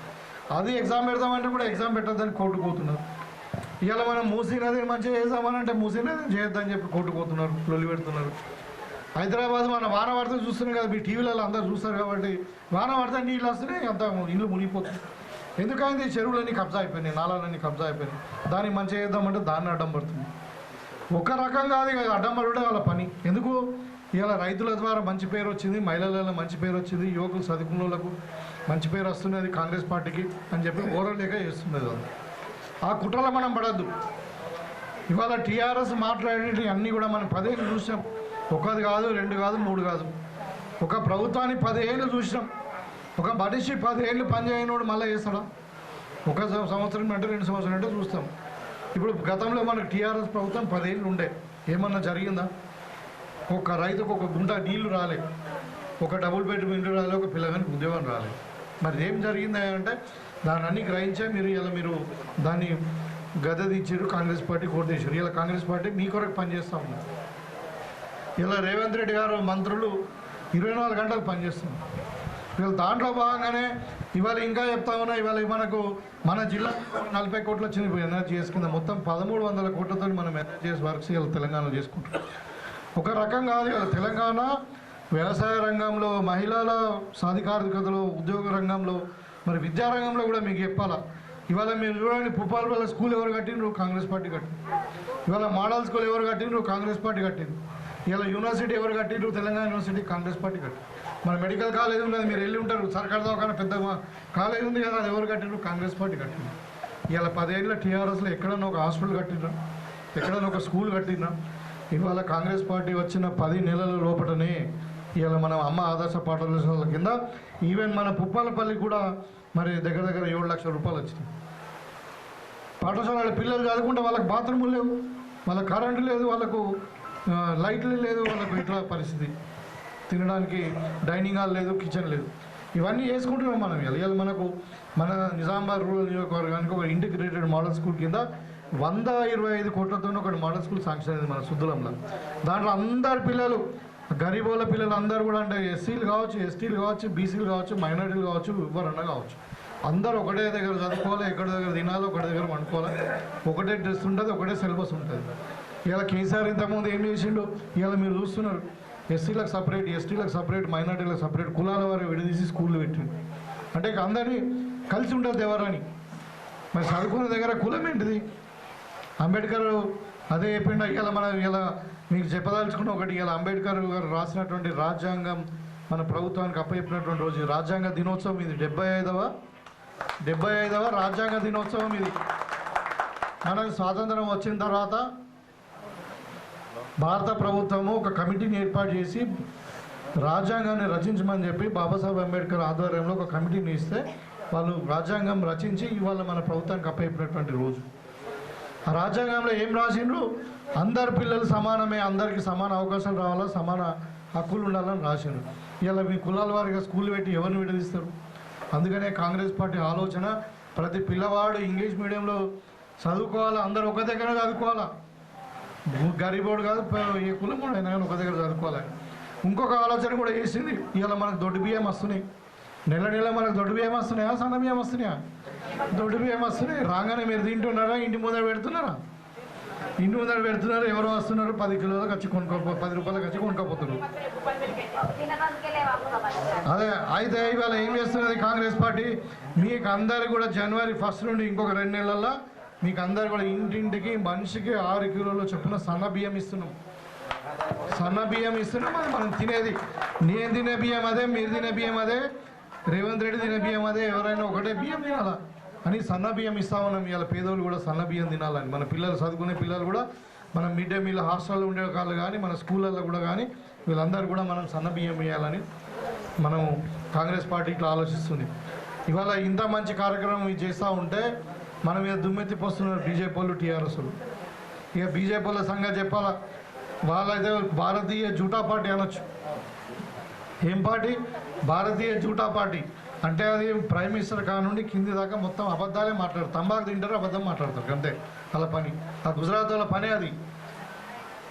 A: అది ఎగ్జామ్ పెడదామంటే కూడా ఎగ్జామ్ పెట్టద్దని కోర్టుకు పోతున్నారు. ఇవాళ మనం మూసీ నదిని మంచిగా చేద్దామని అంటే మూసీ నదిని చేయొద్దని చెప్పి కోర్టుకు పోతున్నారు, లొల్లి పెడుతున్నారు. హైదరాబాద్ మన వాన పడితే చూస్తున్నాం కదా, మీ టీవీలలో అందరూ చూస్తారు కాబట్టి, వాన పడితే నీళ్ళు వస్తున్నాయి, అంత ఇల్లు మునిగిపోతుంది. ఎందుకైంది, చెరువులన్నీ కబ్జా అయిపోయినాయి, నాళాలన్నీ కబ్జా అయిపోయినాయి. దాన్ని మంచిగా చేద్దామంటే దాన్ని అడ్డం పడుతుంది. ఒక రకం కాదు ఇక అడ్డం పడుడే వాళ్ళ పని. ఎందుకు, ఇవాళ రైతుల ద్వారా మంచి పేరు వచ్చింది, మహిళలలో మంచి పేరు వచ్చింది, యువకులు చదువుకున్న వాళ్ళకు మంచి పేరు వస్తున్నది కాంగ్రెస్ పార్టీకి అని చెప్పి ఓరలేక చేస్తున్నది. అది ఆ కుట్రలో మనం పడద్దు. ఇవాళ టీఆర్ఎస్ మాట్లాడేవి అన్నీ కూడా మనం 10 ఏళ్ళు చూసాం.
H: ఒకది కాదు, 2 కాదు, 3 కాదు. ఒక ప్రభుత్వాన్ని 10 ఏళ్ళు చూసినాం. ఒక మనిషి 10 ఏళ్ళు పనిచేయనోడు మళ్ళీ చేస్తాడా? ఒక సంవత్సరం అంటే 2 సంవత్సరాలు అంటే చూస్తాం. ఇప్పుడు గతంలో మనకు టీఆర్ఎస్ ప్రభుత్వం 10 ఏళ్ళు ఉండే, ఏమన్నా జరిగిందా? ఒక రైతుకు ఒక గుంట నీళ్లు రాలే, ఒక డబుల్ బెడ్రూమ్ ఇల్లు రాలే, ఒక పిల్లగానికి ఉద్యోగం రాలే. మరి ఏం జరిగింది అంటే దాన్ని అన్ని గ్రహించే మీరు దాన్ని గద్దెదించారు, కాంగ్రెస్ పార్టీ కోటేశారు. ఇలా కాంగ్రెస్ పార్టీ మీ కొరకు పనిచేస్తూ ఉంది. ఇలా రేవంత్ రెడ్డి గారు మంత్రులు 24 గంటలు పనిచేస్తున్నారు. ఇవాళ దాంట్లో భాగంగానే ఇవాళ ఇంకా చెప్తా ఉన్నా, ఇవాళ మనకు మన జిల్లా 40 కోట్లు వచ్చినాయి ఎన్ఆర్జీఎస్ కింద. మొత్తం 1300 కోట్లతో మనం ఎన్ఆర్జీఎస్ వర్క్స్ ఇలా తెలంగాణలో చేసుకుంటాం. ఒక రకం కాదు, ఇలా తెలంగాణ వ్యవసాయ రంగంలో, మహిళల సాధికారికతలో, ఉద్యోగ రంగంలో, మరి విద్యారంగంలో కూడా మీకు చెప్పాలా. ఇవాళ మీరు చూడండి, భూపాలపల్లి స్కూల్ ఎవరు కట్టిండ్రు? కాంగ్రెస్ పార్టీ కట్టింది. ఇవాళ మోడల్ స్కూల్ ఎవరు కట్టిండ్రు? కాంగ్రెస్ పార్టీ కట్టింది. ఇలా యూనివర్సిటీ ఎవరు కట్టిండ్రు? తెలంగాణ యూనివర్సిటీ కాంగ్రెస్ పార్టీ కట్టింది. మన మెడికల్ కాలేజ్ ఉన్నది, మీరు వెళ్ళి ఉంటారు, సర్కార్ దవాఖాన పెద్ద కాలేజ్ ఉంది కదా, అది ఎవరు కట్టిండ్రు? కాంగ్రెస్ పార్టీ కట్టింది. ఇలా 10 ఏళ్ళ టీఆర్ఎస్లో ఎక్కడన్నా ఒక హాస్పిటల్ కట్టిండ్రా? ఎక్కడన్నా ఒక స్కూల్ కట్టిండ్రా? ఇవాళ కాంగ్రెస్ పార్టీ వచ్చిన 10 నెలల లోపలనే ఇవాళ మనం అమ్మ ఆదర్శ పాఠశాల కింద ఈవెన్ మన పుప్పాలపల్లి కూడా మరి దగ్గర 7 లక్షల రూపాయలు వచ్చినాయి. పాఠశాల పిల్లలు చదువుకుంటే వాళ్ళకి బాత్రూములు లేవు, వాళ్ళకి కరెంటు లేదు, వాళ్ళకు లైట్లు లేదు, వాళ్ళకు ఇట్లా పరిస్థితి. తినడానికి డైనింగ్ హాల్ లేదు, కిచెన్ లేదు. ఇవన్నీ చేసుకుంటున్నాం మనం. ఇవాళ మనకు మన నిజామాబాద్ రూరల్ నియోజకవర్గానికి ఒక ఇంటిగ్రేటెడ్ మోడల్ స్కూల్ కింద 125 కోట్లతో ఒక మోడల్ స్కూల్ శాంక్షన్ అయింది మన సుద్దులంలో. దాంట్లో అందరు పిల్లలు, గరీబోళ్ళ పిల్లలు అందరూ కూడా, అంటే ఎస్సీలు కావచ్చు, ఎస్టీలు కావచ్చు, బీసీలు కావచ్చు, మైనార్టీలు కావచ్చు, ఎవరన్నా కావచ్చు, అందరూ ఒకటే దగ్గర చదువుకోవాలి, ఎక్కడి దగ్గర తినాలి, ఒకటి దగ్గర వండుకోవాలి, ఒకటే డ్రెస్ ఉంటుంది, ఒకటే సిలబస్ ఉంటుంది. ఇలా కేసీఆర్ ఇంతకుముందు ఏం చేసిండు ఇవాళ మీరు చూస్తున్నారు. ఎస్సీలకు సపరేట్, ఎస్టీలకు సపరేట్, మైనార్టీలకు సపరేట్, కులాల వారు విడదీసి స్కూళ్ళు పెట్టిండు. అంటే అందరినీ కలిసి ఉంటుంది ఎవరని. మరి చదువుకునే దగ్గర కులం ఏంటిది? అంబేద్కర్ అదే చెప్పిండు. ఇలా మీకు చెప్పదలుచుకున్న ఒకటి, ఇలా అంబేద్కర్ గారు రాసినటువంటి రాజ్యాంగం మన ప్రభుత్వానికి అప్పచెప్పినటువంటి రోజు రాజ్యాంగ దినోత్సవం. ఇది 75వ రాజ్యాంగ దినోత్సవం. ఇది మనకు స్వాతంత్రం వచ్చిన తర్వాత భారత ప్రభుత్వము ఒక కమిటీని ఏర్పాటు చేసి రాజ్యాంగాన్ని రచించమని చెప్పి బాబాసాహెబ్ అంబేద్కర్ ఆధ్వర్యంలో ఒక కమిటీని ఇస్తే వాళ్ళు రాజ్యాంగం రచించి ఇవాళ మన ప్రభుత్వానికి అప్పచెప్పినటువంటి రోజు. ఆ రాజ్యాంగంలో ఏం రాసిండ్రు? అందరు పిల్లలు సమానమే, అందరికీ సమాన అవకాశాలు రావాలా, సమాన హక్కులు ఉండాలని రాసిండ్రు. ఇలా మీ కులాల వారిగా స్కూల్ పెట్టి ఎవరిని విడదీస్తారు? అందుకనే కాంగ్రెస్ పార్టీ ఆలోచన, ప్రతి పిల్లవాడు ఇంగ్లీష్ మీడియంలో చదువుకోవాలా, అందరూ ఒక దగ్గర చదువుకోవాలా. గరీబోడు కాదు, ఏ కులం కూడా అయినా కానీ ఒక దగ్గర చదువుకోవాలి. ఇంకొక ఆలోచన కూడా చేసింది. ఇవాళ మనకు దొడ్డు బియ్యం వస్తున్నాయి, నెల మనకు దొడ్డు బియ్యం వస్తున్నాయా, సన్న బియ్యం వస్తున్నాయా? దొడ్డు బియ్యం వస్తున్నాయి. రాగానే మీరు తింటున్నారా? ఇంటి ముందర పెడుతున్నారా? ఇంటి ముందర పెడుతున్నారు. ఎవరు వస్తున్నారు? 10 కిలోలకు వచ్చి 10 రూపాయలకు వచ్చి కొనుక్కోపోతున్నారు. అదే అయితే ఇవాళ ఏం చేస్తున్నది కాంగ్రెస్ పార్టీ? మీకు అందరు కూడా జనవరి 1 నుండి ఇంకొక 2 నెలల్లో మీకు అందరు కూడా ఇంటింటికి మనిషికి 6 కిలోల చొప్పున సన్న బియ్యం ఇస్తున్నాం. సన్న బియ్యం ఇస్తున్నాం. అది మనం తినేది. నేను తినే బియ్యం అదే, మీరు తినే బియ్యం అదే, రేవంత్ రెడ్డి తినే బియ్యం అదే. ఎవరైనా ఒకటే బియ్యం తినాలా అని సన్న బియ్యం ఇస్తా ఉన్నాం. ఇవాళ పేదోళ్ళు కూడా సన్న బియ్యం తినాలని, మన పిల్లలు చదువుకునే పిల్లలు కూడా, మన మిడ్ డే మీల్ హాస్టల్లో ఉండే వాళ్ళు కానీ, మన స్కూళ్ళల్లో కూడా కానీ, వీళ్ళందరూ కూడా మనం సన్న బియ్యం వేయాలని మనం కాంగ్రెస్ పార్టీ ఇట్లా ఆలోచిస్తుంది. ఇవాళ ఇంత మంచి కార్యక్రమం ఇది చేస్తూ ఉంటే మనం మీద దుమ్మెత్తిపోస్తున్నారు బీజేపీ వాళ్ళు, టీఆర్ఎస్ వాళ్ళు. ఇక బీజేపీ వాళ్ళ సంగతి చెప్పాలా, వాళ్ళైతే భారతీయ జూటా పార్టీ అనొచ్చు. ఏం పార్టీ? భారతీయ జూటా పార్టీ. అంటే అది ప్రైమ్ మినిస్టర్ కానుండి కింది దాకా మొత్తం అబద్ధాలే మాట్లాడతారు. తంబాకు తింటారు, అబద్ధం మాట్లాడతారు, అంతే వాళ్ళ పని. ఆ గుజరాత్ వాళ్ళ పని అది.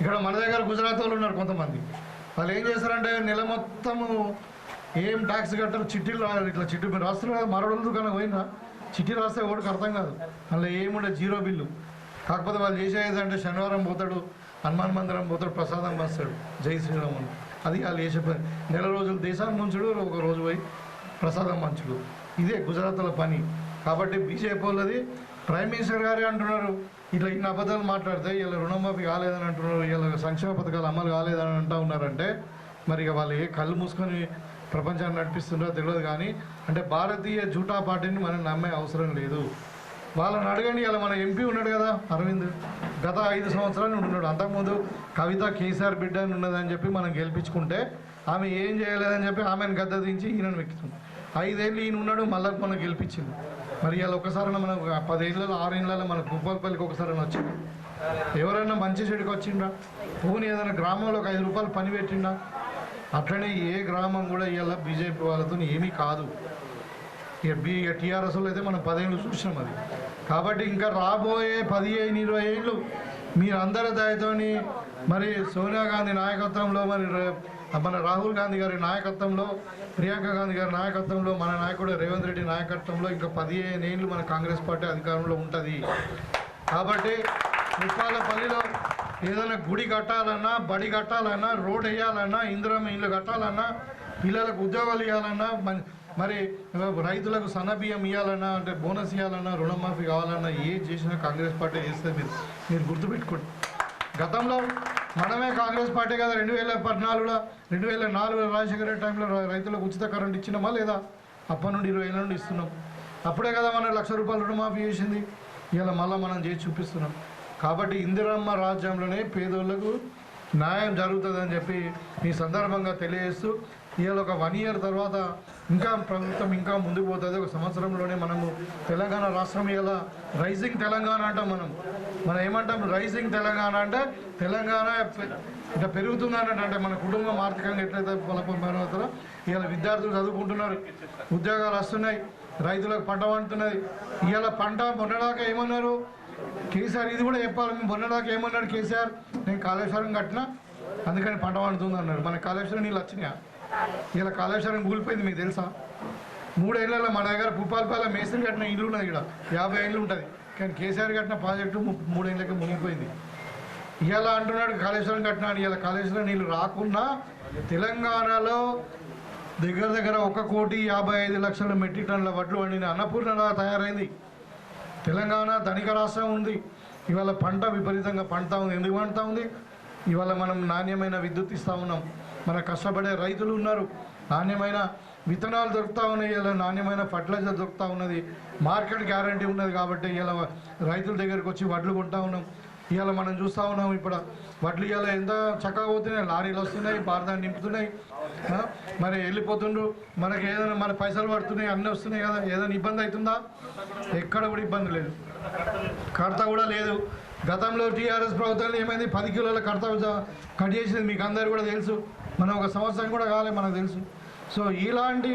H: ఇక్కడ మన దగ్గర గుజరాత్ వాళ్ళు ఉన్నారు కొంతమంది. వాళ్ళు ఏం చేస్తారంటే నెల మొత్తము ఏం ట్యాక్స్ కట్టారు, చిట్టీలు రాయాలి. ఇట్లా చిట్టి మీరు రాస్తున్నారు, మరొకరు దుకాణం పోయినా చిట్టి రాస్తే ఒకటికి అర్థం కాదు. అందులో ఏముండే 0 బిల్లు. కాకపోతే వాళ్ళు చేసేది అంటే శనివారం పోతాడు, హనుమాన్ మందిరం పోతాడు, ప్రసాదం వస్తాడు, జై శ్రీరామ్ అని. అది వాళ్ళు చేసే పని. నెల రోజులు దేశాన్ని ముంచుడు, ఒక రోజు పోయి ప్రసాదం మంచుడు. ఇదే గుజరాత్ల పని. కాబట్టి బీజేపీ వాళ్ళది. ప్రైమ్ మినిస్టర్ గారే అంటున్నారు ఇట్లా ఇన్ని అబద్ధాలు మాట్లాడితే ఇలా రుణమాఫీ కాలేదని అంటున్నారు, ఇలా సంక్షేమ పథకాలు అమలు కాలేదని అంటూ ఉన్నారంటే మరి ఇక వాళ్ళు ఏ కళ్ళు మూసుకొని ప్రపంచాన్ని నడిపిస్తుందో తెలియదు. కానీ అంటే భారతీయ జూటా పార్టీని మనం నమ్మే అవసరం లేదు. వాళ్ళని అడగండి. ఇలా మన ఎంపీ ఉన్నాడు కదా అరవింద్, గత 5 సంవత్సరాలు ఉన్నాడు. అంతకుముందు కవిత కేసీఆర్ బిడ్డ అని ఉన్నదని చెప్పి మనం గెలిపించుకుంటే ఆమె ఏం చేయలేదని చెప్పి ఆమెను గద్ద దించి ఈయనను వెక్కుతుంది. 5 ఏళ్ళు ఈయన ఉన్నాడు, మళ్ళీ మనం గెలిపించింది. మరి ఇలా ఒకసారి మనం 10 ఏళ్ళలో 6 ఏళ్ళలో మన భూపాలపల్లికి ఒకసారి వచ్చింది. ఎవరైనా మంచి చెడుకు వచ్చిండ్రా? పోనీ ఏదైనా గ్రామంలో ఒక 5 రూపాయలు పని పెట్టిండా? అట్లనే ఏ గ్రామం కూడా ఇలా బీజేపీ వాళ్ళతో ఏమీ కాదు. ఇక టీఆర్ఎస్ అయితే మనం 10 ఏళ్ళు చూసినాం అది. కాబట్టి ఇంకా రాబోయే 15-20 ఏళ్ళు మీరందరి దయతోని మరి సోనియా గాంధీ నాయకత్వంలో, మరి మన రాహుల్ గాంధీ గారి నాయకత్వంలో, ప్రియాంక గాంధీ గారి నాయకత్వంలో, మన నాయకుడు రేవంత్ రెడ్డి నాయకత్వంలో ఇంకా 15 ఏళ్ళు మన కాంగ్రెస్ పార్టీ అధికారంలో ఉంటుంది. కాబట్టి భూపాలపల్లిలో ఏదైనా గుడి కట్టాలన్నా, బడి కట్టాలన్నా, రోడ్ వేయాలన్నా, ఇందిరమ్మ ఇల్లు కట్టాలన్నా, పిల్లలకు ఉద్యోగాలు ఇవ్వాలన్నా, మరి రైతులకు సన్నబియ్యం ఇవ్వాలన్నా, అంటే బోనస్ ఇవ్వాలన్నా, రుణమాఫీ కావాలన్నా, ఏది చేసినా కాంగ్రెస్ పార్టీ చేస్తుంది. మీరు గుర్తుపెట్టుకోండి. గతంలో మనమే కాంగ్రెస్ పార్టీ కదా 2014లో 2004 రాజశేఖర రెడ్డి టైంలో రైతులకు ఉచిత కరెంట్ ఇచ్చినామా లేదా? అప్పటి నుండి 20 ఏళ్ళ నుండి ఇస్తున్నాం. అప్పుడే కదా మనం 1,00,000 రూపాయలు రుణమాఫీ చేసింది. ఇలా మళ్ళీ మనం చేసి చూపిస్తున్నాం. కాబట్టి ఇందిరమ్మ రాజ్యంలోనే పేదోళ్లకు న్యాయం జరుగుతుందని చెప్పి ఈ సందర్భంగా తెలియజేస్తూ, ఇవాళ ఒక 1 ఇయర్ తర్వాత ఇంకా ప్రభుత్వం ఇంకా ముందుకు పోతుంది. ఒక సంవత్సరంలోనే మనము తెలంగాణ రాష్ట్రం ఇలా రైజింగ్ తెలంగాణ అంటాం. మనం ఏమంటాం? రైజింగ్ తెలంగాణ అంటే తెలంగాణ ఇట్లా పెరుగుతుందని అంటే మన కుటుంబం ఆర్థికంగా ఎట్లయితే బలపడుతుందో, ఇవాళ విద్యార్థులు చదువుకుంటున్నారు, ఉద్యోగాలు వస్తున్నాయి, రైతులకు పంట పండుతున్నది. ఇవాళ పంట మొన్నదాకా ఏమన్నారు కేసీఆర్? ఇది కూడా చెప్పాలి. మొన్నదాకా ఏమన్నాడు కేసీఆర్? నేను కాళేశ్వరం కట్టినా అందుకని పంట పండుతుంది అన్నాడు. మన కాళేశ్వరం నీళ్ళు వచ్చినాయా? ఇలా కాళేశ్వరం కూలిపోయింది. మీకు తెలుసా? 3 ఏళ్లలో మన దగ్గర భూపాలపల్లి మేస్త్రి కట్టిన ఇల్లు ఉన్నది, ఇక్కడ 50 ఏళ్ళు ఉంటుంది. కానీ కేసీఆర్ కట్టిన ప్రాజెక్టు 3 ఏళ్ళకి మునిగిపోయింది. ఇవాళ అంటున్నాడు కాళేశ్వరం కట్టినాడు. ఇలా కాళేశ్వరం నీళ్ళు రాకున్నా తెలంగాణలో దగ్గర 1,55,00,000 మెట్రిక్ టన్నుల వడ్లు వండిన అన్నపూర్ణలా తయారైంది. తెలంగాణ ధనిక రాష్ట్రం ఉంది. ఇవాళ పంట విపరీతంగా పండుతూ ఉంది. ఎందుకు పండుతూ ఉంది? ఇవాళ మనం నాణ్యమైన విద్యుత్ ఇస్తూ ఉన్నాం. మన కష్టపడే రైతులు ఉన్నారు, నాణ్యమైన విత్తనాలు దొరుకుతూ ఉన్నాయి, ఇలా నాణ్యమైన ఫర్టిలైజర్ దొరుకుతూ ఉన్నది, మార్కెట్ గ్యారంటీ ఉన్నది. కాబట్టి ఇలా రైతుల దగ్గరికి వచ్చి వడ్లు కొంటా ఉన్నాం. ఇవాళ మనం చూస్తూ ఉన్నాం. ఇప్పుడు వడ్లు ఇవాళ ఎంత చక్కగా పోతున్నాయి, లారీలు వస్తున్నాయి, భారతాన్ని నింపుతున్నాయి, మరి వెళ్ళిపోతుండ్రు. మనకి ఏదైనా మన పైసలు పడుతున్నాయి, అన్నీ వస్తున్నాయి కదా. ఏదైనా ఇబ్బంది అవుతుందా? ఎక్కడ కూడా ఇబ్బంది లేదు, కడత కూడా లేదు. గతంలో టీఆర్ఎస్ ప్రభుత్వంలో ఏమైంది? 10 కిలోల కడత కట్ చేసింది మీకు అందరు కూడా తెలుసు. మనం ఒక సంవత్సరం కూడా కాలే, మనకు తెలుసు. సో ఇలాంటి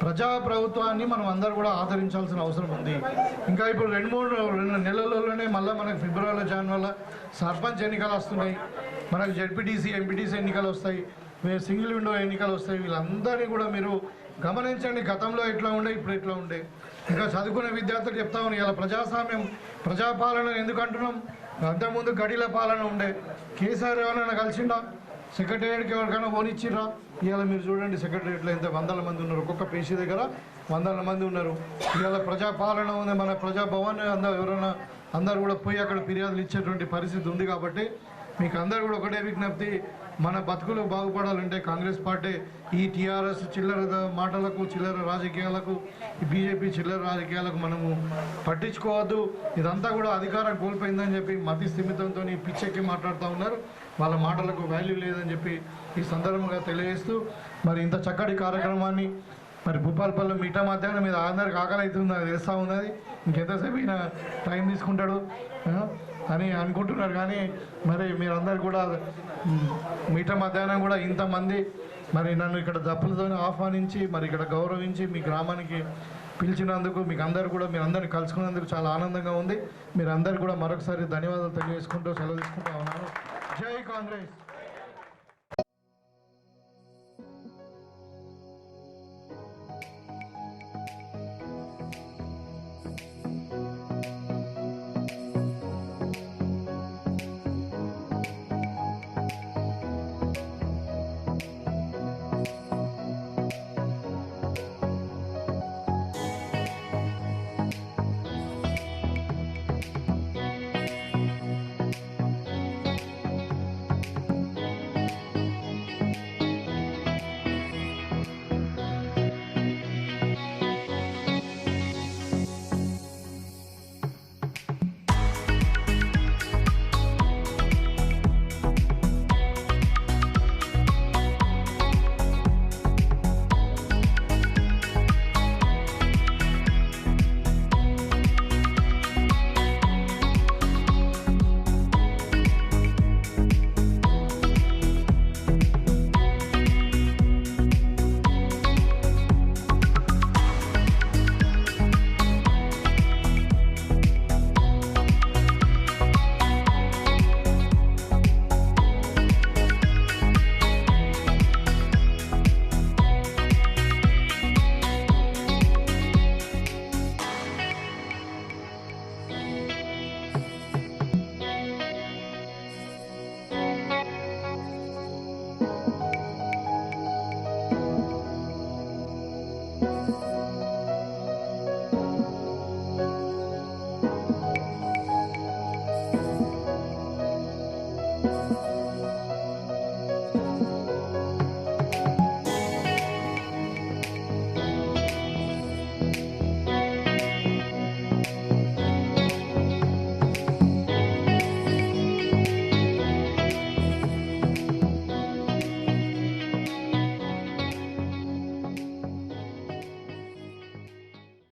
H: ప్రజా ప్రభుత్వాన్ని మనం అందరూ కూడా ఆదరించాల్సిన అవసరం ఉంది. ఇంకా ఇప్పుడు 2 నెలల్లోనే మళ్ళీ మనకు ఫిబ్రవరిలో జనవరిలో సర్పంచ్ ఎన్నికలు వస్తున్నాయి, మనకు జెడ్పీటీసీ ఎంపీటీసీ ఎన్నికలు వస్తాయి, సింగిల్ విండో ఎన్నికలు వస్తాయి. వీళ్ళందరినీ కూడా మీరు గమనించండి. గతంలో ఎట్లా ఉండే, ఇప్పుడు ఎట్లా ఉండే. ఇంకా చదువుకునే విద్యార్థులు చెప్తా ఉన్నాయి, ఇలా ప్రజాస్వామ్యం ప్రజాపాలన ఎందుకు అంటున్నాం? అంతకుముందు గడిల పాలన ఉండే. కేసీఆర్ ఎవరైనా కలిసిండా? సెక్రటేరియట్కి ఎవరికైనా ఓనిచ్చిర్రా? ఇవాళ మీరు చూడండి సెక్రటేరియట్లో ఎంత 100 మంది ఉన్నారు, ఒక్కొక్క పేషీ దగ్గర 100 మంది ఉన్నారు. ఇవాళ ప్రజాపాలన ఉంది. మన ప్రజాభవన్ ఎవరైనా అందరూ కూడా పోయి అక్కడ ఫిర్యాదులు ఇచ్చేటువంటి పరిస్థితి ఉంది. కాబట్టి మీకు అందరూ కూడా ఒకటే విజ్ఞప్తి, మన బతుకులు బాగుపడాలంటే కాంగ్రెస్ పార్టీ ఈ టీఆర్ఎస్ చిల్లర మాటలకు, చిల్లర రాజకీయాలకు, బీజేపీ చిల్లర రాజకీయాలకు మనము పట్టించుకోవద్దు. ఇదంతా కూడా అధికారం కోల్పోయిందని చెప్పి మతి స్థిమితంతో పిచ్చెక్కి మాట్లాడుతూ ఉన్నారు. వాళ్ళ మాటలకు వాల్యూ లేదని చెప్పి ఈ సందర్భంగా తెలియజేస్తూ, మరి ఇంత చక్కటి కార్యక్రమాన్ని మరి భూపాలపల్లి మిఠ మధ్యాహ్నం మీద అందరికి ఆకలి అవుతుంది, నాకు తెలుస్తూ ఉన్నది. ఇంకెంతసేపు ఈయన టైం తీసుకుంటాడు అని అనుకుంటున్నారు. కానీ మరి మీరందరూ కూడా మిఠ మధ్యాహ్నం కూడా ఇంతమంది మరి నన్ను ఇక్కడ దప్పులతో ఆహ్వానించి మరి ఇక్కడ గౌరవించి మీ గ్రామానికి పిలిచినందుకు మీకు అందరూ కూడా మీరందరినీ కలుసుకున్నందుకు చాలా ఆనందంగా ఉంది. మీరందరూ కూడా మరొకసారి ధన్యవాదాలు తెలియజేసుకుంటూ సెలవు తీసుకుంటూ ఉన్నాను. జై కాంగ్రెస్.
I: Thank you.